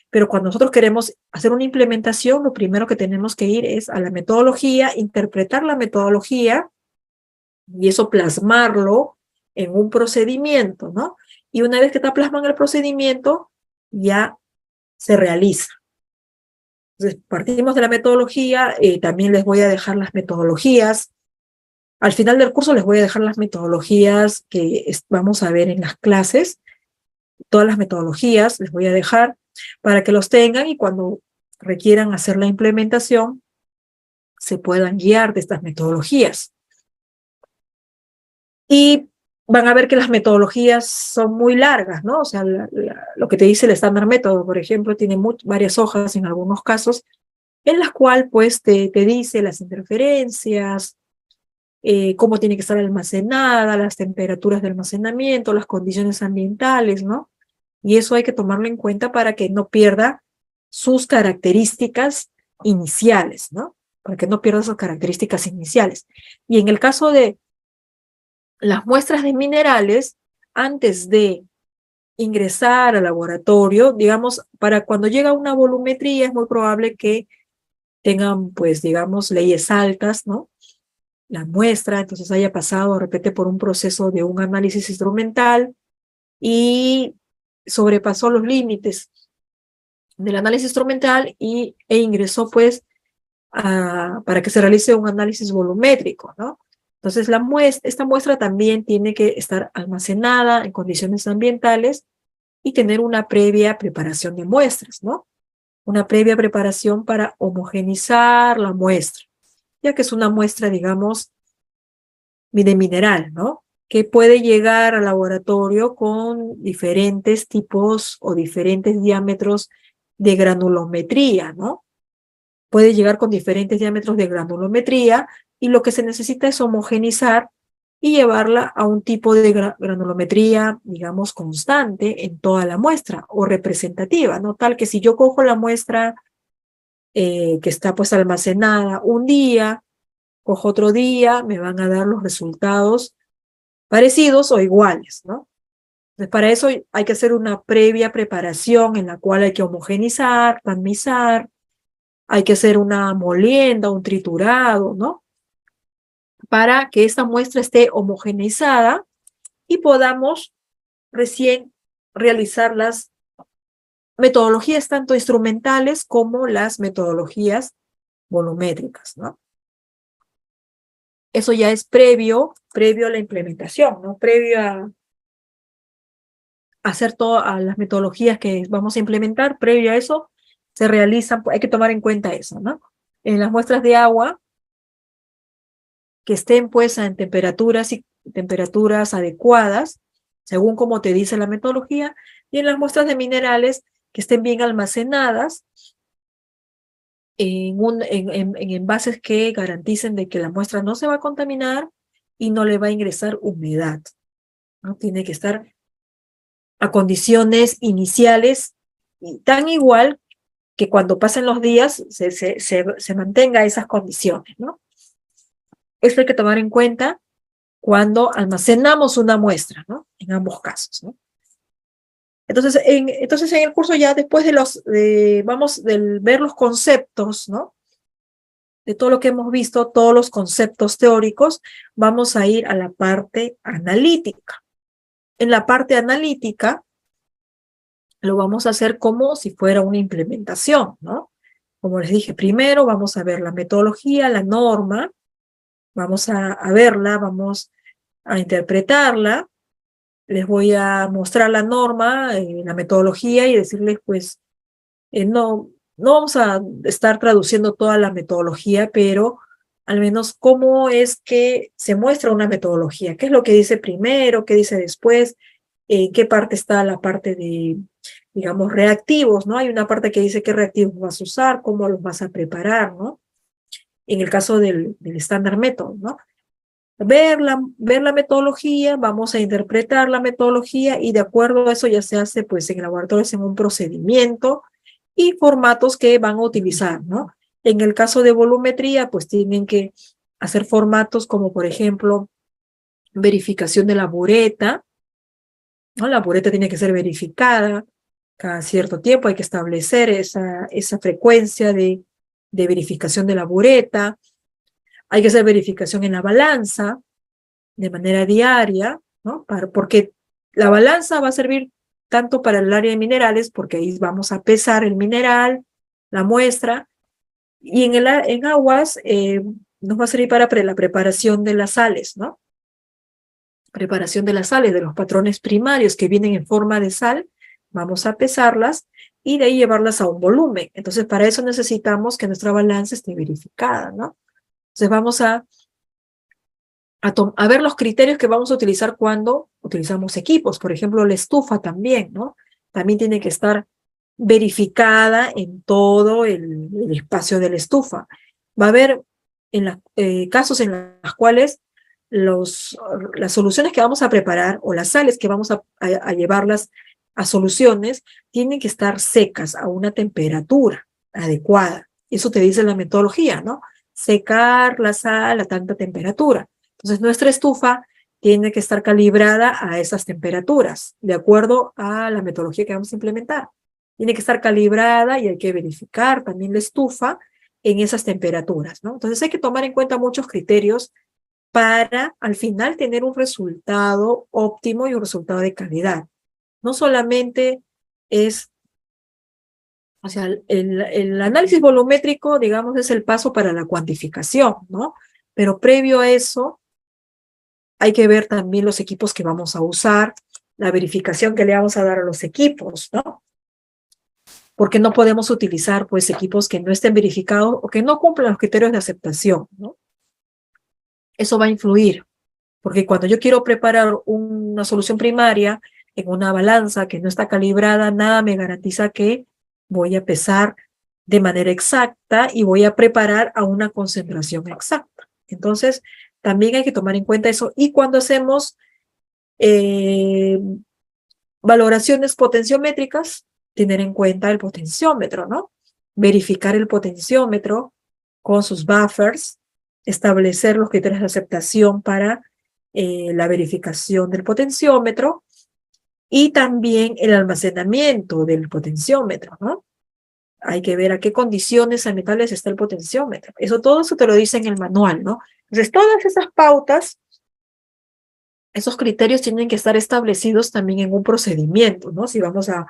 pero cuando nosotros queremos hacer una implementación, lo primero que tenemos que ir es a la metodología, interpretar la metodología y eso plasmarlo en un procedimiento, ¿no? Y una vez que está plasmado en el procedimiento, ya se realiza. Entonces, partimos de la metodología, también les voy a dejar las metodologías. Al final del curso les voy a dejar las metodologías que vamos a ver en las clases. Todas las metodologías les voy a dejar para que los tengan y cuando requieran hacer la implementación, se puedan guiar de estas metodologías. Y van a ver que las metodologías son muy largas, ¿no? O sea, lo que te dice el estándar método, por ejemplo, tiene varias hojas en algunos casos, en las cuales pues te dice las interferencias, cómo tiene que estar almacenada, las temperaturas de almacenamiento, las condiciones ambientales, ¿no? Y eso hay que tomarlo en cuenta para que no pierda sus características iniciales, ¿no? Para que no pierda esas características iniciales. Y en el caso de las muestras de minerales, antes de ingresar al laboratorio, digamos, para cuando llega una volumetría es muy probable que tengan, pues, digamos, leyes altas, ¿no? La muestra, entonces haya pasado de repente por un proceso de un análisis instrumental y sobrepasó los límites del análisis instrumental e ingresó, pues, para que se realice un análisis volumétrico, ¿no? Entonces, esta muestra también tiene que estar almacenada en condiciones ambientales y tener una previa preparación de muestras, ¿no? Una previa preparación para homogenizar la muestra, ya que es una muestra, digamos, de mineral, ¿no? Que puede llegar al laboratorio con diferentes tipos o diferentes diámetros de granulometría, ¿no? Puede llegar con diferentes diámetros de granulometría y lo que se necesita es homogenizar y llevarla a un tipo de granulometría, digamos, constante en toda la muestra o representativa, ¿no? Tal que si yo cojo la muestra que está pues almacenada un día, cojo otro día, me van a dar los resultados parecidos o iguales, ¿no? Entonces, para eso hay que hacer una previa preparación en la cual hay que homogenizar, tamizar, hay que hacer una molienda, un triturado, ¿no? Para que esta muestra esté homogeneizada y podamos recién realizar las metodologías tanto instrumentales como las metodologías volumétricas, ¿no? Eso ya es previo a la implementación, ¿no? Previo a hacer todas las metodologías que vamos a implementar, previo a eso se realizan, hay que tomar en cuenta eso, ¿no? En las muestras de agua, que estén pues en temperaturas adecuadas, según como te dice la metodología, y en las muestras de minerales, que estén bien almacenadas, en envases que garanticen de que la muestra no se va a contaminar y no le va a ingresar humedad, ¿no? Tiene que estar a condiciones iniciales y tan igual que cuando pasen los días se mantenga esas condiciones, ¿no? Esto hay que tomar en cuenta cuando almacenamos una muestra, ¿no? En ambos casos, ¿no? Entonces en el curso ya después vamos del ver los conceptos, ¿no? De todo lo que hemos visto, todos los conceptos teóricos, vamos a ir a la parte analítica. En la parte analítica lo vamos a hacer como si fuera una implementación, ¿no? Como les dije, primero vamos a ver la metodología, la norma, vamos a verla, vamos a interpretarla, les voy a mostrar la norma, la metodología y decirles, pues, no vamos a estar traduciendo toda la metodología, pero al menos cómo es que se muestra una metodología, qué es lo que dice primero, qué dice después, en qué parte está la parte de, digamos, reactivos, ¿no? Hay una parte que dice qué reactivos vas a usar, cómo los vas a preparar, ¿no? En el caso del estándar método, ¿no? Ver la metodología, vamos a interpretar la metodología y de acuerdo a eso ya se hace, pues, en el laboratorio en un procedimiento y formatos que van a utilizar, ¿no? En el caso de volumetría, pues tienen que hacer formatos como, por ejemplo, verificación de la bureta, ¿no? La bureta tiene que ser verificada cada cierto tiempo, hay que establecer esa frecuencia de verificación de la bureta, hay que hacer verificación en la balanza de manera diaria, ¿no? Porque la balanza va a servir tanto para el área de minerales, porque ahí vamos a pesar el mineral, la muestra, y en aguas nos va a servir para la preparación de las sales, ¿no? Preparación de las sales, de los patrones primarios que vienen en forma de sal, vamos a pesarlas y de ahí llevarlas a un volumen. Entonces, para eso necesitamos que nuestra balanza esté verificada, ¿no? Entonces, vamos a ver los criterios que vamos a utilizar cuando utilizamos equipos. Por ejemplo, la estufa también, ¿no? También tiene que estar verificada en todo el espacio de la estufa. Va a haber casos en los cuales las soluciones que vamos a preparar o las sales que vamos a llevarlas a soluciones tienen que estar secas a una temperatura adecuada. Eso te dice la metodología, ¿no? Secar la sal a tanta temperatura. Entonces, nuestra estufa tiene que estar calibrada a esas temperaturas, de acuerdo a la metodología que vamos a implementar. Tiene que estar calibrada y hay que verificar también la estufa en esas temperaturas, ¿no? Entonces hay que tomar en cuenta muchos criterios para al final tener un resultado óptimo y un resultado de calidad. No solamente es, o sea, el análisis volumétrico, digamos, es el paso para la cuantificación, ¿no? Pero previo a eso, hay que ver también los equipos que vamos a usar, la verificación que le vamos a dar a los equipos, ¿no? Porque no podemos utilizar, pues, equipos que no estén verificados o que no cumplan los criterios de aceptación, ¿no? Eso va a influir, porque cuando yo quiero preparar una solución primaria en una balanza que no está calibrada, nada me garantiza que voy a pesar de manera exacta y voy a preparar a una concentración exacta. Entonces, también hay que tomar en cuenta eso. Y cuando hacemos valoraciones potenciométricas, tener en cuenta el potenciómetro, ¿no? Verificar el potenciómetro con sus buffers, establecer los criterios de aceptación para la verificación del potenciómetro y también el almacenamiento del potenciómetro, ¿no? Hay que ver a qué condiciones ambientales está el potenciómetro. Todo eso te lo dice en el manual, ¿no? Entonces, todas esas pautas, esos criterios tienen que estar establecidos también en un procedimiento, ¿no? Si vamos a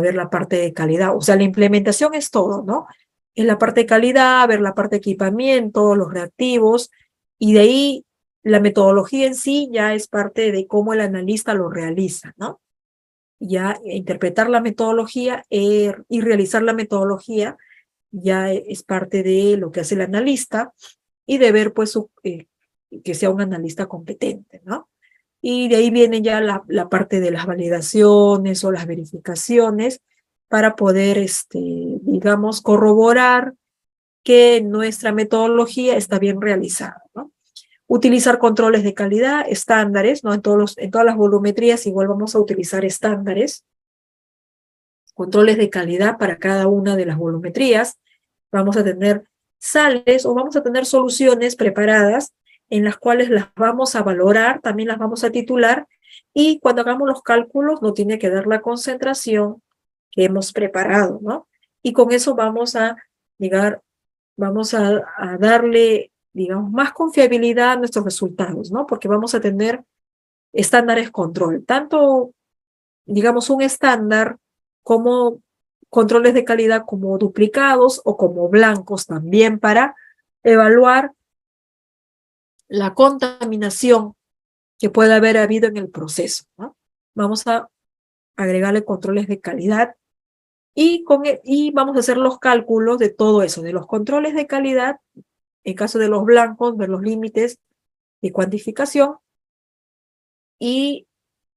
ver la parte de calidad, o sea, la implementación es todo, ¿no? En la parte de calidad, ver la parte de equipamiento, los reactivos, y de ahí la metodología en sí ya es parte de cómo el analista lo realiza, ¿no? Ya interpretar la metodología y realizar la metodología ya es parte de lo que hace el analista y de ver, pues, que sea un analista competente, ¿no? Y de ahí viene ya la parte de las validaciones o las verificaciones para poder, digamos, corroborar que nuestra metodología está bien realizada, ¿no? Utilizar controles de calidad, estándares, ¿no? En todas las volumetrías igual vamos a utilizar estándares, controles de calidad para cada una de las volumetrías. Vamos a tener sales o vamos a tener soluciones preparadas en las cuales las vamos a valorar, también las vamos a titular, y cuando hagamos los cálculos nos tiene que dar la concentración que hemos preparado, ¿no? Y con eso vamos a darle, digamos, más confiabilidad a nuestros resultados, ¿no? Porque vamos a tener estándares control, tanto, digamos, un estándar como controles de calidad como duplicados o como blancos también para evaluar la contaminación que puede haber habido en el proceso, ¿no? Vamos a agregarle controles de calidad y vamos a hacer los cálculos de todo eso, de los controles de calidad, en caso de los blancos, ver los límites de cuantificación y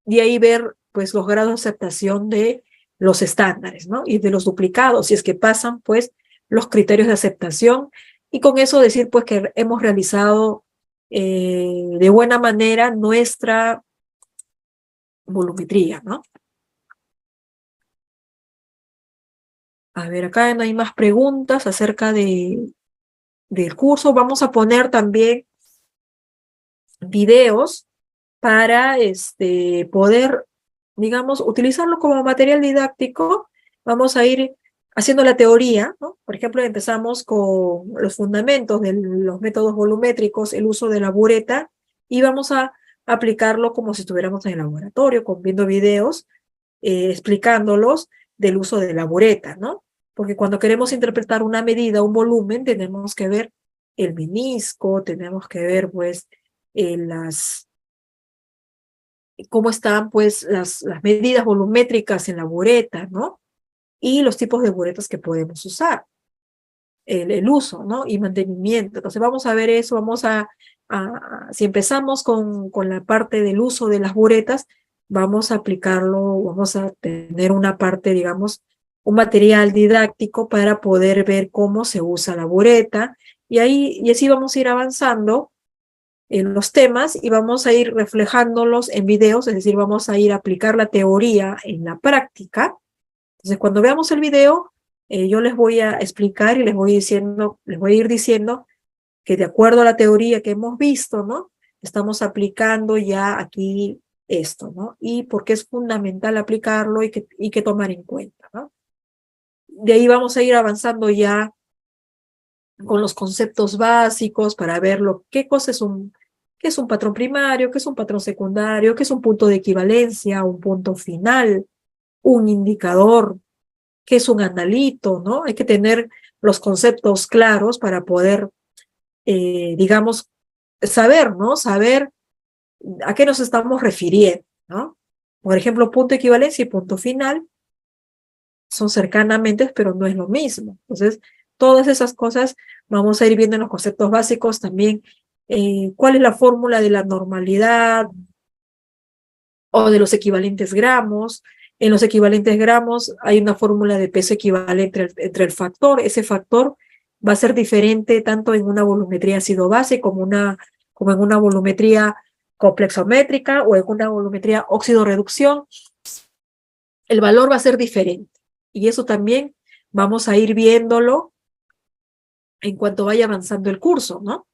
de ahí ver, pues, los grados de aceptación de los estándares, ¿no? Y de los duplicados, si es que pasan, pues, los criterios de aceptación, y con eso decir, pues, que hemos realizado de buena manera nuestra volumetría, ¿no? A ver, acá no hay más preguntas acerca del curso. Vamos a poner también videos para poder, digamos, utilizarlo como material didáctico. Vamos a ir haciendo la teoría, ¿no? Por ejemplo, empezamos con los fundamentos de los métodos volumétricos, el uso de la bureta, y vamos a aplicarlo como si estuviéramos en el laboratorio, viendo videos, explicándolos del uso de la bureta, ¿no? Porque cuando queremos interpretar una medida, un volumen, tenemos que ver el menisco, tenemos que ver, pues, cómo están, pues, las medidas volumétricas en la bureta, ¿no? Y los tipos de buretas que podemos usar, el uso, ¿no? Y mantenimiento. Entonces vamos a ver eso, si empezamos con la parte del uso de las buretas, vamos a aplicarlo, vamos a tener una parte, digamos, un material didáctico para poder ver cómo se usa la bureta, y así vamos a ir avanzando en los temas y vamos a ir reflejándolos en videos, es decir, vamos a ir a aplicar la teoría en la práctica. Entonces, cuando veamos el video, yo les voy a explicar y les voy a ir diciendo que de acuerdo a la teoría que hemos visto, ¿no? Estamos aplicando ya aquí esto, ¿no? Y por qué es fundamental aplicarlo y que tomar en cuenta, ¿no? De ahí vamos a ir avanzando ya con los conceptos básicos para ver qué es un patrón primario, qué es un patrón secundario, qué es un punto de equivalencia, un punto final, un indicador, qué es un analito, ¿no? Hay que tener los conceptos claros para poder, digamos, saber, ¿no? Saber a qué nos estamos refiriendo, ¿no? Por ejemplo, punto de equivalencia y punto final son cercanamente, pero no es lo mismo. Entonces, todas esas cosas vamos a ir viendo en los conceptos básicos también. ¿Cuál es la fórmula de la normalidad o de los equivalentes gramos? En los equivalentes gramos hay una fórmula de peso equivalente entre el factor. Ese factor va a ser diferente tanto en una volumetría ácido-base como en una volumetría complexométrica o en una volumetría óxido-reducción. El valor va a ser diferente. Y eso también vamos a ir viéndolo en cuanto vaya avanzando el curso, ¿no?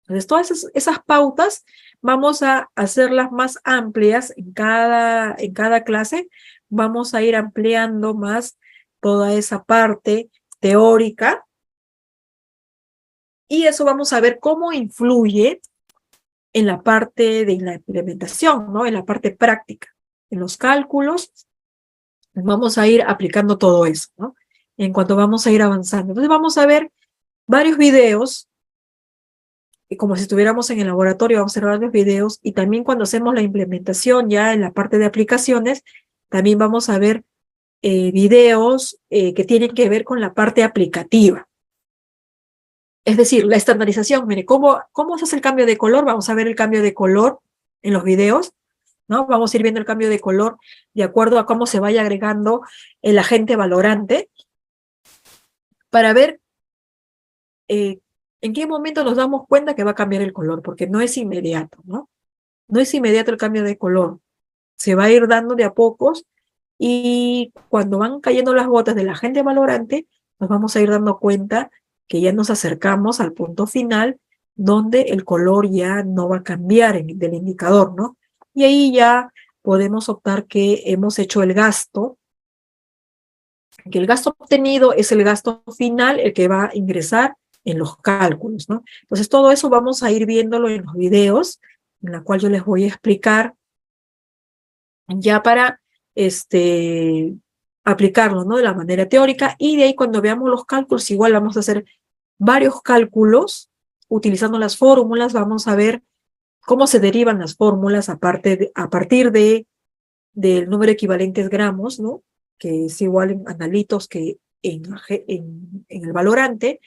Entonces, todas esas pautas vamos a hacerlas más amplias en cada clase. Vamos a ir ampliando más toda esa parte teórica y eso vamos a ver cómo influye en la parte de la implementación, ¿no? En la parte práctica, en los cálculos. Vamos a ir aplicando todo eso, ¿no? En cuanto vamos a ir avanzando. Entonces vamos a ver varios videos, y como si estuviéramos en el laboratorio, vamos a ver varios videos, y también cuando hacemos la implementación ya en la parte de aplicaciones, también vamos a ver videos que tienen que ver con la parte aplicativa. Es decir, la estandarización, mire, ¿cómo se hace el cambio de color? Vamos a ver el cambio de color en los videos, ¿no? Vamos a ir viendo el cambio de color de acuerdo a cómo se vaya agregando el agente valorante para ver en qué momento nos damos cuenta que va a cambiar el color, porque no es inmediato, ¿no? No es inmediato el cambio de color. Se va a ir dando de a pocos y cuando van cayendo las gotas del agente valorante, nos vamos a ir dando cuenta que ya nos acercamos al punto final donde el color ya no va a cambiar del indicador, ¿no? Y ahí ya podemos optar que hemos hecho el gasto, que el gasto obtenido es el gasto final, el que va a ingresar en los cálculos, ¿no? Entonces todo eso vamos a ir viéndolo en los videos, en la cual yo les voy a explicar ya para aplicarlo, ¿no? De la manera teórica, y de ahí cuando veamos los cálculos, igual vamos a hacer varios cálculos, utilizando las fórmulas, vamos a ver cómo se derivan las fórmulas a partir del número de equivalentes gramos, ¿no? Que es igual en analitos que en el valorante,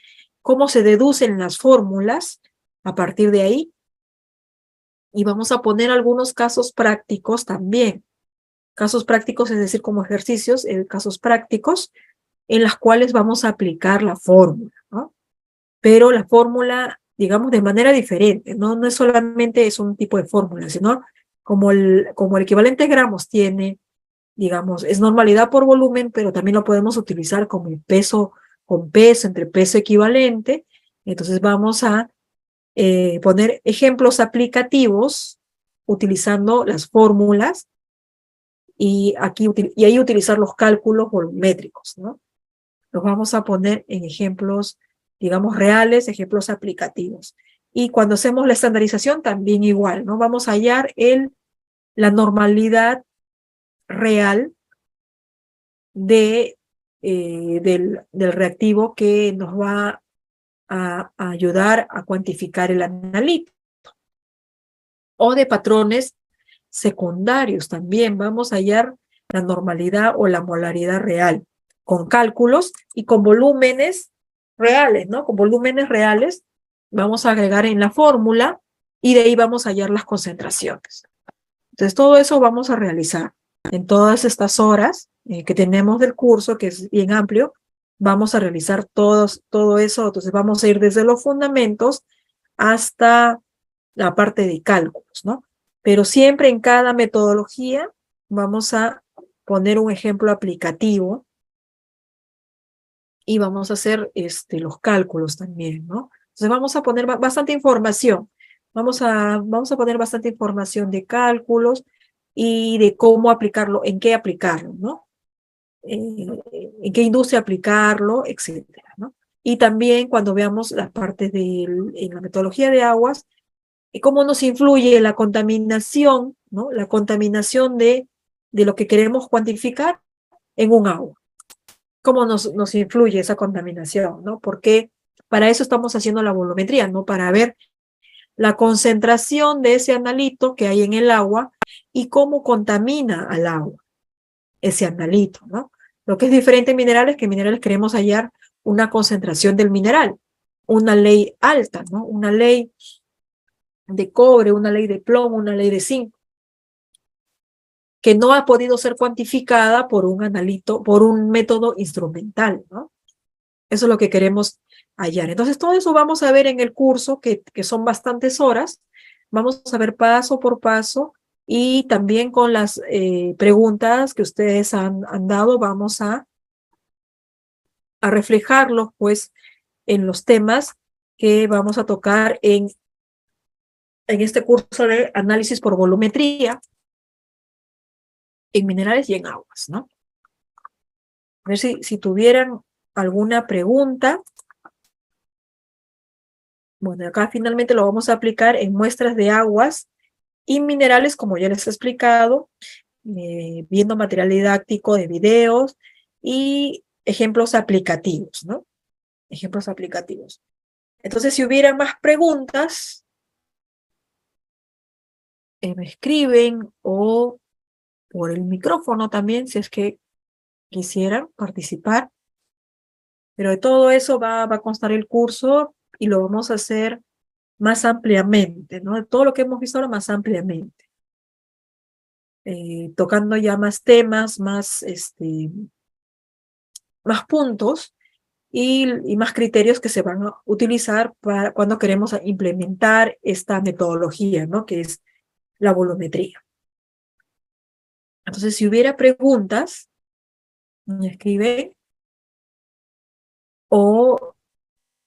cómo se deducen las fórmulas a partir de ahí, y vamos a poner algunos casos prácticos también. Casos prácticos, es decir, como ejercicios, casos prácticos en las cuales vamos a aplicar la fórmula, ¿no? Pero la fórmula, digamos, de manera diferente, ¿no? No es solamente es un tipo de fórmula, sino como el equivalente gramos tiene, digamos, es normalidad por volumen, pero también lo podemos utilizar como el peso con peso, entre peso equivalente. Entonces vamos a poner ejemplos aplicativos utilizando las fórmulas y ahí utilizar los cálculos volumétricos, ¿no? Los vamos a poner en ejemplos, digamos, reales, ejemplos aplicativos. Y cuando hacemos la estandarización, también igual, ¿no? Vamos a hallar la normalidad real del reactivo que nos va a ayudar a cuantificar el analito. O de patrones secundarios también vamos a hallar la normalidad o la molaridad real, con cálculos y con volúmenes reales, ¿no? Con volúmenes reales vamos a agregar en la fórmula y de ahí vamos a hallar las concentraciones. Entonces todo eso vamos a realizar en todas estas horas que tenemos del curso, que es bien amplio. Vamos a realizar todo eso, entonces vamos a ir desde los fundamentos hasta la parte de cálculos, ¿no? Pero siempre en cada metodología vamos a poner un ejemplo aplicativo y vamos a hacer los cálculos también, ¿no? Entonces vamos a poner bastante información. Vamos a poner bastante información de cálculos y de cómo aplicarlo, en qué aplicarlo, ¿no? En qué industria aplicarlo, etcétera, ¿no? Y también cuando veamos las partes en la metodología de aguas, cómo nos influye la contaminación, ¿no? La contaminación de lo que queremos cuantificar en un agua. ¿Cómo nos influye esa contaminación, ¿no? Porque para eso estamos haciendo la volumetría, ¿no? Para ver la concentración de ese analito que hay en el agua y cómo contamina al agua ese analito, ¿no? Lo que es diferente en minerales, que en minerales queremos hallar una concentración del mineral, una ley alta, ¿no? Una ley de cobre, una ley de plomo, una ley de zinc, que no ha podido ser cuantificada por un analito, por un método instrumental, ¿no? Eso es lo que queremos hallar. Entonces, todo eso vamos a ver en el curso, que son bastantes horas. Vamos a ver paso por paso y también con las preguntas que ustedes han dado, vamos a reflejarlos, pues, en los temas que vamos a tocar en este curso de análisis por volumetría en minerales y en aguas, ¿no? A ver si tuvieran alguna pregunta. Bueno, acá finalmente lo vamos a aplicar en muestras de aguas y minerales, como ya les he explicado, viendo material didáctico de videos y ejemplos aplicativos, ¿no? Ejemplos aplicativos. Entonces, si hubiera más preguntas, me escriben o por el micrófono también, si es que quisieran participar. Pero de todo eso va a constar el curso y lo vamos a hacer más ampliamente, ¿no? De todo lo que hemos visto ahora más ampliamente. Tocando ya más temas, más puntos y más criterios que se van a utilizar para cuando queremos implementar esta metodología, ¿no? Que es la volumetría. Entonces, si hubiera preguntas, me escriben o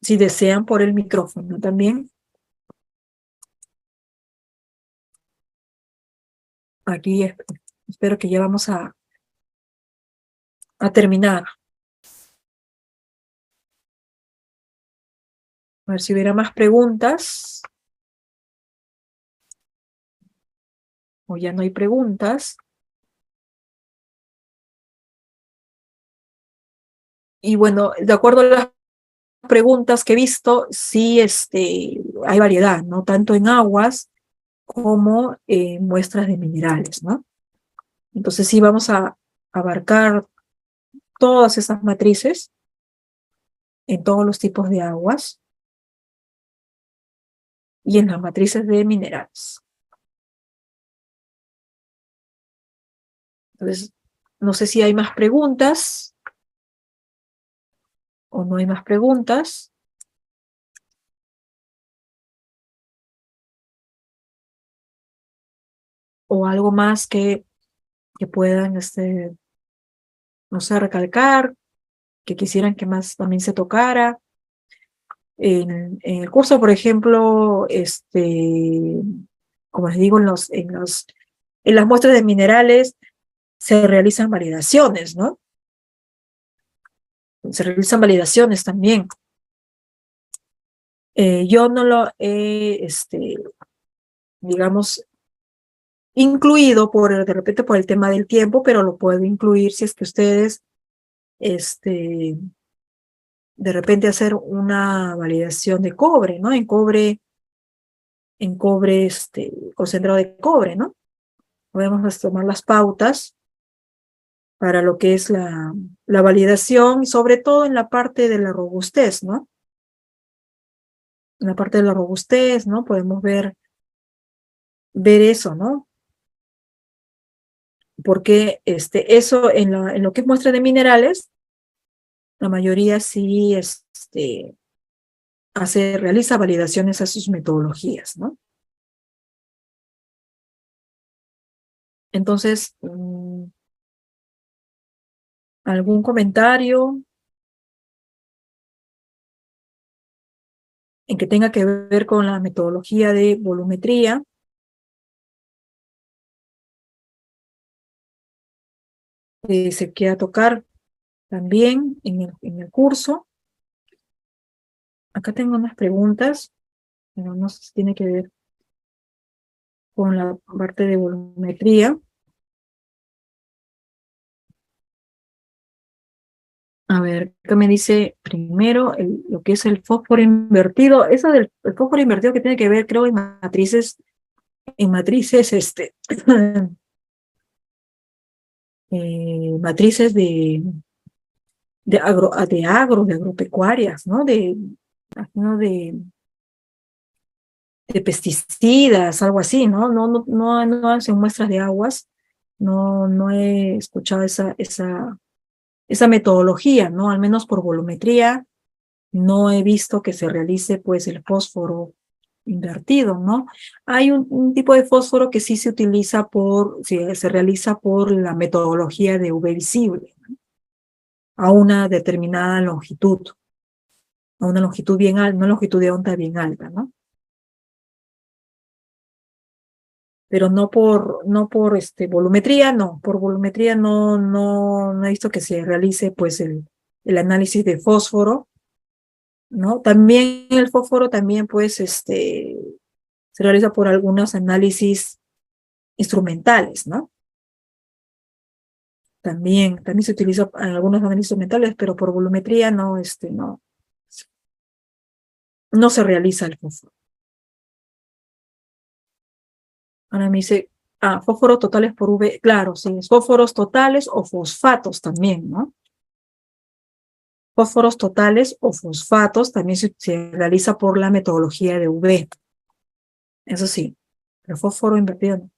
si desean por el micrófono también. Aquí espero que ya vamos a terminar. A ver si hubiera más preguntas. O ya no hay preguntas. Y bueno, de acuerdo a las preguntas que he visto, sí hay variedad, ¿no? Tanto en aguas como en muestras de minerales, ¿no? Entonces sí vamos a abarcar todas esas matrices en todos los tipos de aguas y en las matrices de minerales. Entonces, no sé si hay más preguntas o no hay más preguntas. O algo más que puedan, no sé, recalcar, que quisieran que más también se tocara. En el curso, por ejemplo, como les digo, en las muestras de minerales se realizan validaciones, ¿no? Se realizan validaciones también. Yo no lo he, digamos, incluido de repente por el tema del tiempo, pero lo puedo incluir si es que ustedes, de repente hacer una validación de cobre, ¿no? En cobre, concentrado de cobre, ¿no? Podemos tomar las pautas para lo que es la validación, y sobre todo en la parte de la robustez, ¿no? En la parte de la robustez, ¿no? Podemos ver eso, ¿no? Porque eso en lo que es muestra de minerales, la mayoría sí realiza validaciones a sus metodologías, ¿no? Entonces, ¿algún comentario? en que tenga que ver con la metodología de volumetría. Se queda tocar también en el curso. Acá tengo unas preguntas, pero no sé si tiene que ver con la parte de volumetría. A ver, acá me dice primero lo que es el fósforo invertido. Eso del el fósforo invertido que tiene que ver, creo, en matrices, matrices de agropecuarias, ¿no? ¿no? De pesticidas, algo así, ¿no? No hacen muestras de aguas. No he escuchado esa metodología, ¿no? Al menos por volumetría, no he visto que se realice, pues, el fósforo invertido, ¿no? Hay un tipo de fósforo que sí se utiliza se realiza por la metodología de UV visible, ¿no? A una determinada longitud, a una longitud bien alta, una longitud de onda bien alta, ¿no? Pero no por volumetría, no, por volumetría no he visto que se realice, pues, el análisis de fósforo, ¿no? También el fósforo también, pues, se realiza por algunos análisis instrumentales, ¿no? También se utiliza en algunos análisis instrumentales, pero por volumetría no se realiza el fósforo. Ahora me dice, fósforos totales por UV, claro, sí, fósforos totales o fosfatos también, ¿no? Fósforos totales o fosfatos también se realiza por la metodología de UV, eso sí, pero fósforo invertido no.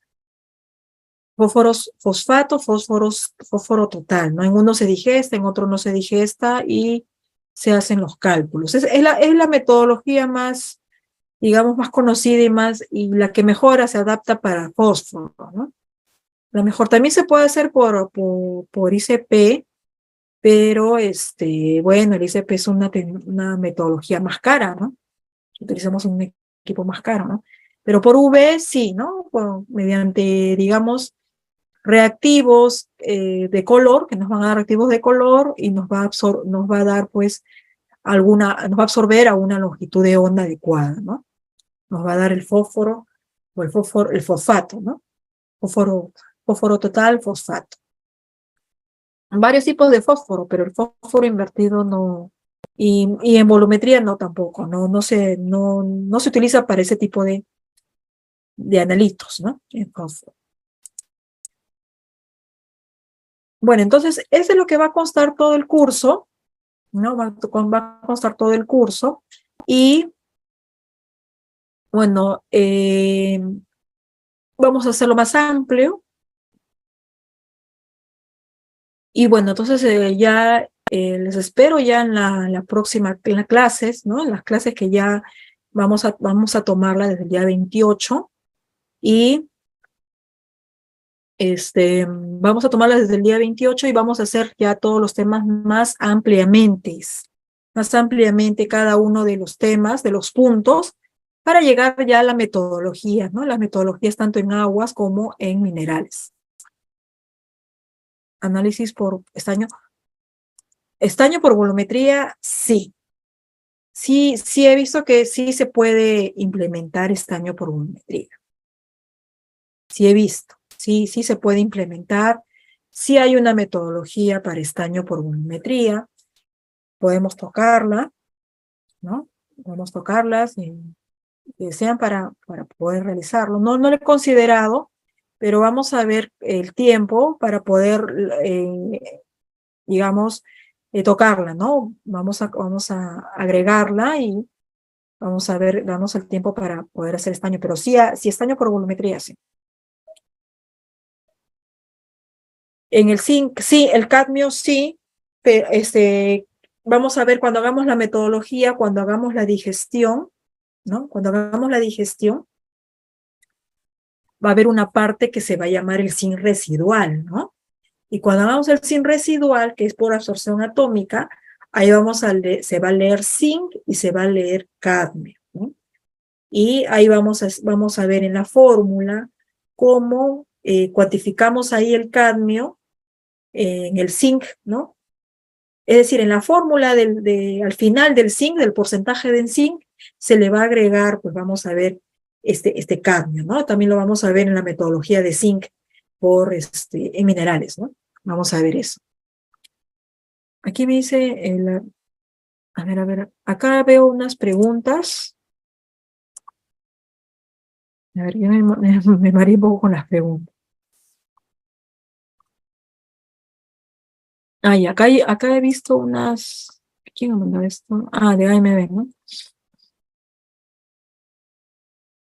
Fósforos, fósforo total, ¿no? En uno se digesta, en otro no se digesta y se hacen los cálculos. Es la metodología más, digamos, más conocida y la que mejora, se adapta para fósforo, ¿no? La mejor también se puede hacer por ICP, pero bueno, el ICP es una metodología más cara, ¿no? Utilizamos un equipo más caro, ¿no? Pero por UV sí, ¿no? Mediante, digamos, reactivos de color, que nos van a dar reactivos de color y nos va a dar, pues, nos va a absorber a una longitud de onda adecuada, ¿no? Nos va a dar el fósforo o el fosfato, ¿no? Fósforo total, fosfato. Varios tipos de fósforo, pero el fósforo invertido no, y en volumetría no tampoco, no se utiliza para ese tipo de analitos, ¿no? El fósforo. Bueno, entonces, ese es lo que va a constar todo el curso, ¿no? Va a constar todo el curso. Y, bueno, vamos a hacerlo más amplio. Y, bueno, entonces ya les espero ya en la próxima, en las clases, ¿no? En las clases que ya vamos a tomarla desde el día 28. Y vamos a tomarla desde el día 28 y vamos a hacer ya todos los temas más ampliamente cada uno de los temas, de los puntos, para llegar ya a la metodología, ¿no? Las metodologías tanto en aguas como en minerales. Análisis por estaño. Estaño por volumetría, sí. Sí he visto que sí se puede implementar estaño por volumetría. Sí he visto. Sí se puede implementar. Sí hay una metodología para estaño por volumetría. Podemos tocarla, ¿no? Podemos tocarlas que sean para poder realizarlo. No lo he considerado, pero vamos a ver el tiempo para poder, digamos, tocarla, ¿no? Vamos a agregarla y vamos a ver, damos el tiempo para poder hacer estaño, pero sí estaño por volumetría, sí. En el zinc, sí, el cadmio, sí, pero vamos a ver cuando hagamos la metodología, cuando hagamos la digestión, ¿no? Cuando hagamos la digestión, va a haber una parte que se va a llamar el zinc residual, ¿no? Y cuando hagamos el zinc residual, que es por absorción atómica, ahí se va a leer zinc y se va a leer cadmio, Y ahí vamos a ver en la fórmula cómo cuantificamos ahí el cadmio en el zinc, ¿no? Es decir, en la fórmula al final del zinc, del porcentaje de zinc, se le va a agregar, pues vamos a ver este cadmio, ¿no? También lo vamos a ver en la metodología de zinc en minerales, ¿no? Vamos a ver eso. Aquí me dice, a ver, acá veo unas preguntas. A ver, yo me mareé un poco con las preguntas. Y acá he visto unas. ¿Quién me mandó esto? De AMB, ¿no?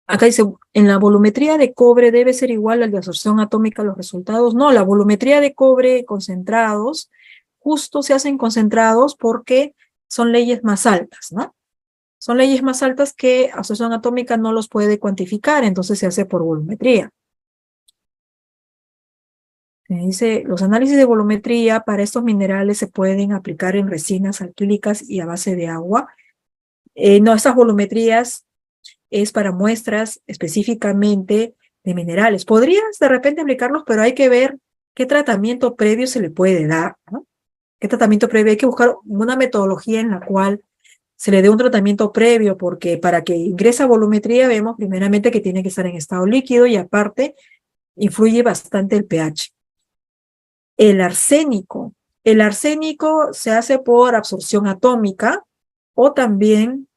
Acá dice, en la volumetría de cobre debe ser igual al de absorción atómica los resultados. No, la volumetría de cobre concentrados, justo se hacen concentrados porque son leyes más altas, ¿no? Son leyes más altas que absorción atómica no los puede cuantificar, entonces se hace por volumetría. Dice, los análisis de volumetría para estos minerales se pueden aplicar en resinas alquílicas y a base de agua. No, estas volumetrías es para muestras específicamente de minerales. Podrías de repente aplicarlos, pero hay que ver qué tratamiento previo se le puede dar, ¿no? ¿Qué tratamiento previo? Hay que buscar una metodología en la cual se le dé un tratamiento previo, porque para que ingrese a volumetría vemos primeramente que tiene que estar en estado líquido y aparte influye bastante el pH. El arsénico. El arsénico se hace por absorción atómica o también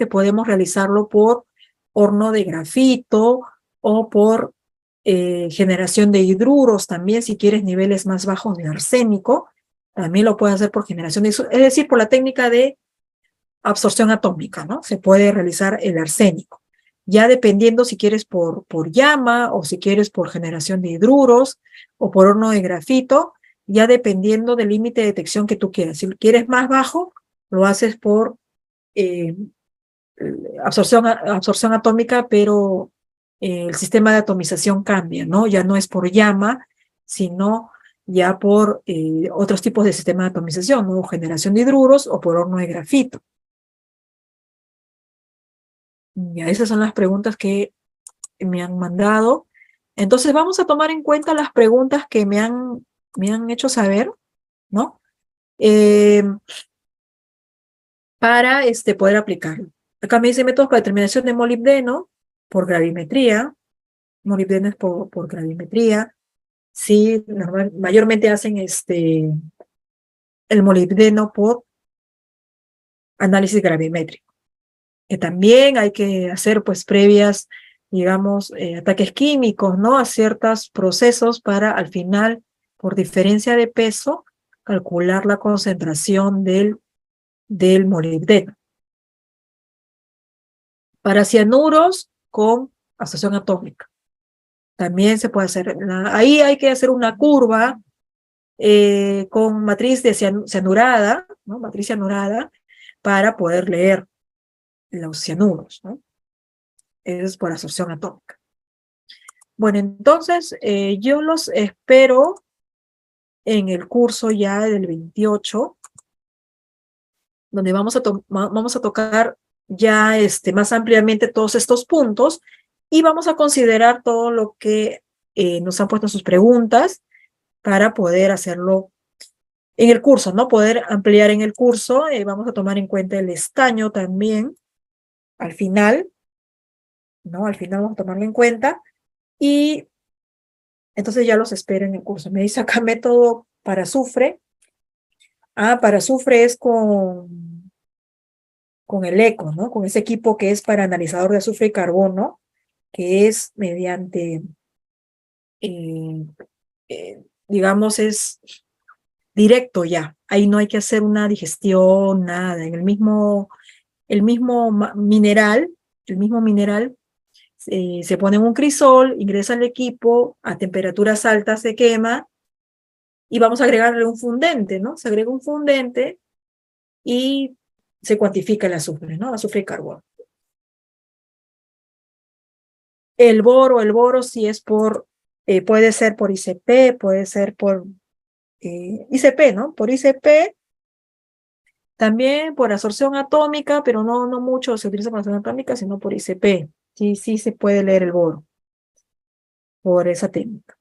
podemos realizarlo por horno de grafito o por generación de hidruros también, si quieres niveles más bajos de arsénico, también lo puedes hacer por generación de, es decir, por la técnica de absorción atómica, ¿no? Se puede realizar el arsénico. Ya dependiendo si quieres por llama o si quieres por generación de hidruros o por horno de grafito, ya dependiendo del límite de detección que tú quieras. Si quieres más bajo, lo haces por eh, absorción atómica, pero el sistema de atomización cambia, ¿no? Ya no es por llama, sino ya por otros tipos de sistema de atomización, ¿no? Generación de hidruros o por horno de grafito. Ya, esas son las preguntas que me han mandado. Entonces vamos a tomar en cuenta las preguntas que me han hecho saber, ¿no? Para poder aplicarlo. Acá me dice métodos para determinación de molibdeno por gravimetría. Molibdeno es por gravimetría. Sí, mayormente hacen el molibdeno por análisis gravimétrico. Que también hay que hacer pues previas, digamos, ataques químicos, ¿no? A ciertos procesos para al final, por diferencia de peso, calcular la concentración del molibdeno. Para cianuros con asociación atómica. También se puede hacer, ahí hay que hacer una curva con matriz de cianurada, ¿no? Matriz cianurada, para poder leer los cianuros, ¿no? Eso es por absorción atómica. Bueno, entonces yo los espero en el curso ya del 28, donde vamos a tocar ya más ampliamente todos estos puntos y vamos a considerar todo lo que nos han puesto sus preguntas para poder hacerlo en el curso, ¿no? Poder ampliar en el curso. Vamos a tomar en cuenta el estaño también al final, ¿no? Al final vamos a tomarlo en cuenta y entonces ya los espero en el curso. Me dice acá método para azufre. Para azufre es con el ECO, ¿no? Con ese equipo que es para analizador de azufre y carbono, que es mediante, digamos, es directo ya. Ahí no hay que hacer una digestión, nada. En el mismo mineral, se pone en un crisol, ingresa al equipo, a temperaturas altas se quema y vamos a agregarle un fundente, ¿no? Se agrega un fundente y se cuantifica el azufre, ¿no? Azufre y carbono. El boro sí es puede ser por ICP, puede ser por ICP, ¿no? Por ICP También por absorción atómica, pero no mucho se utiliza por absorción atómica, sino por ICP. Sí, sí se puede leer el boro por esa técnica.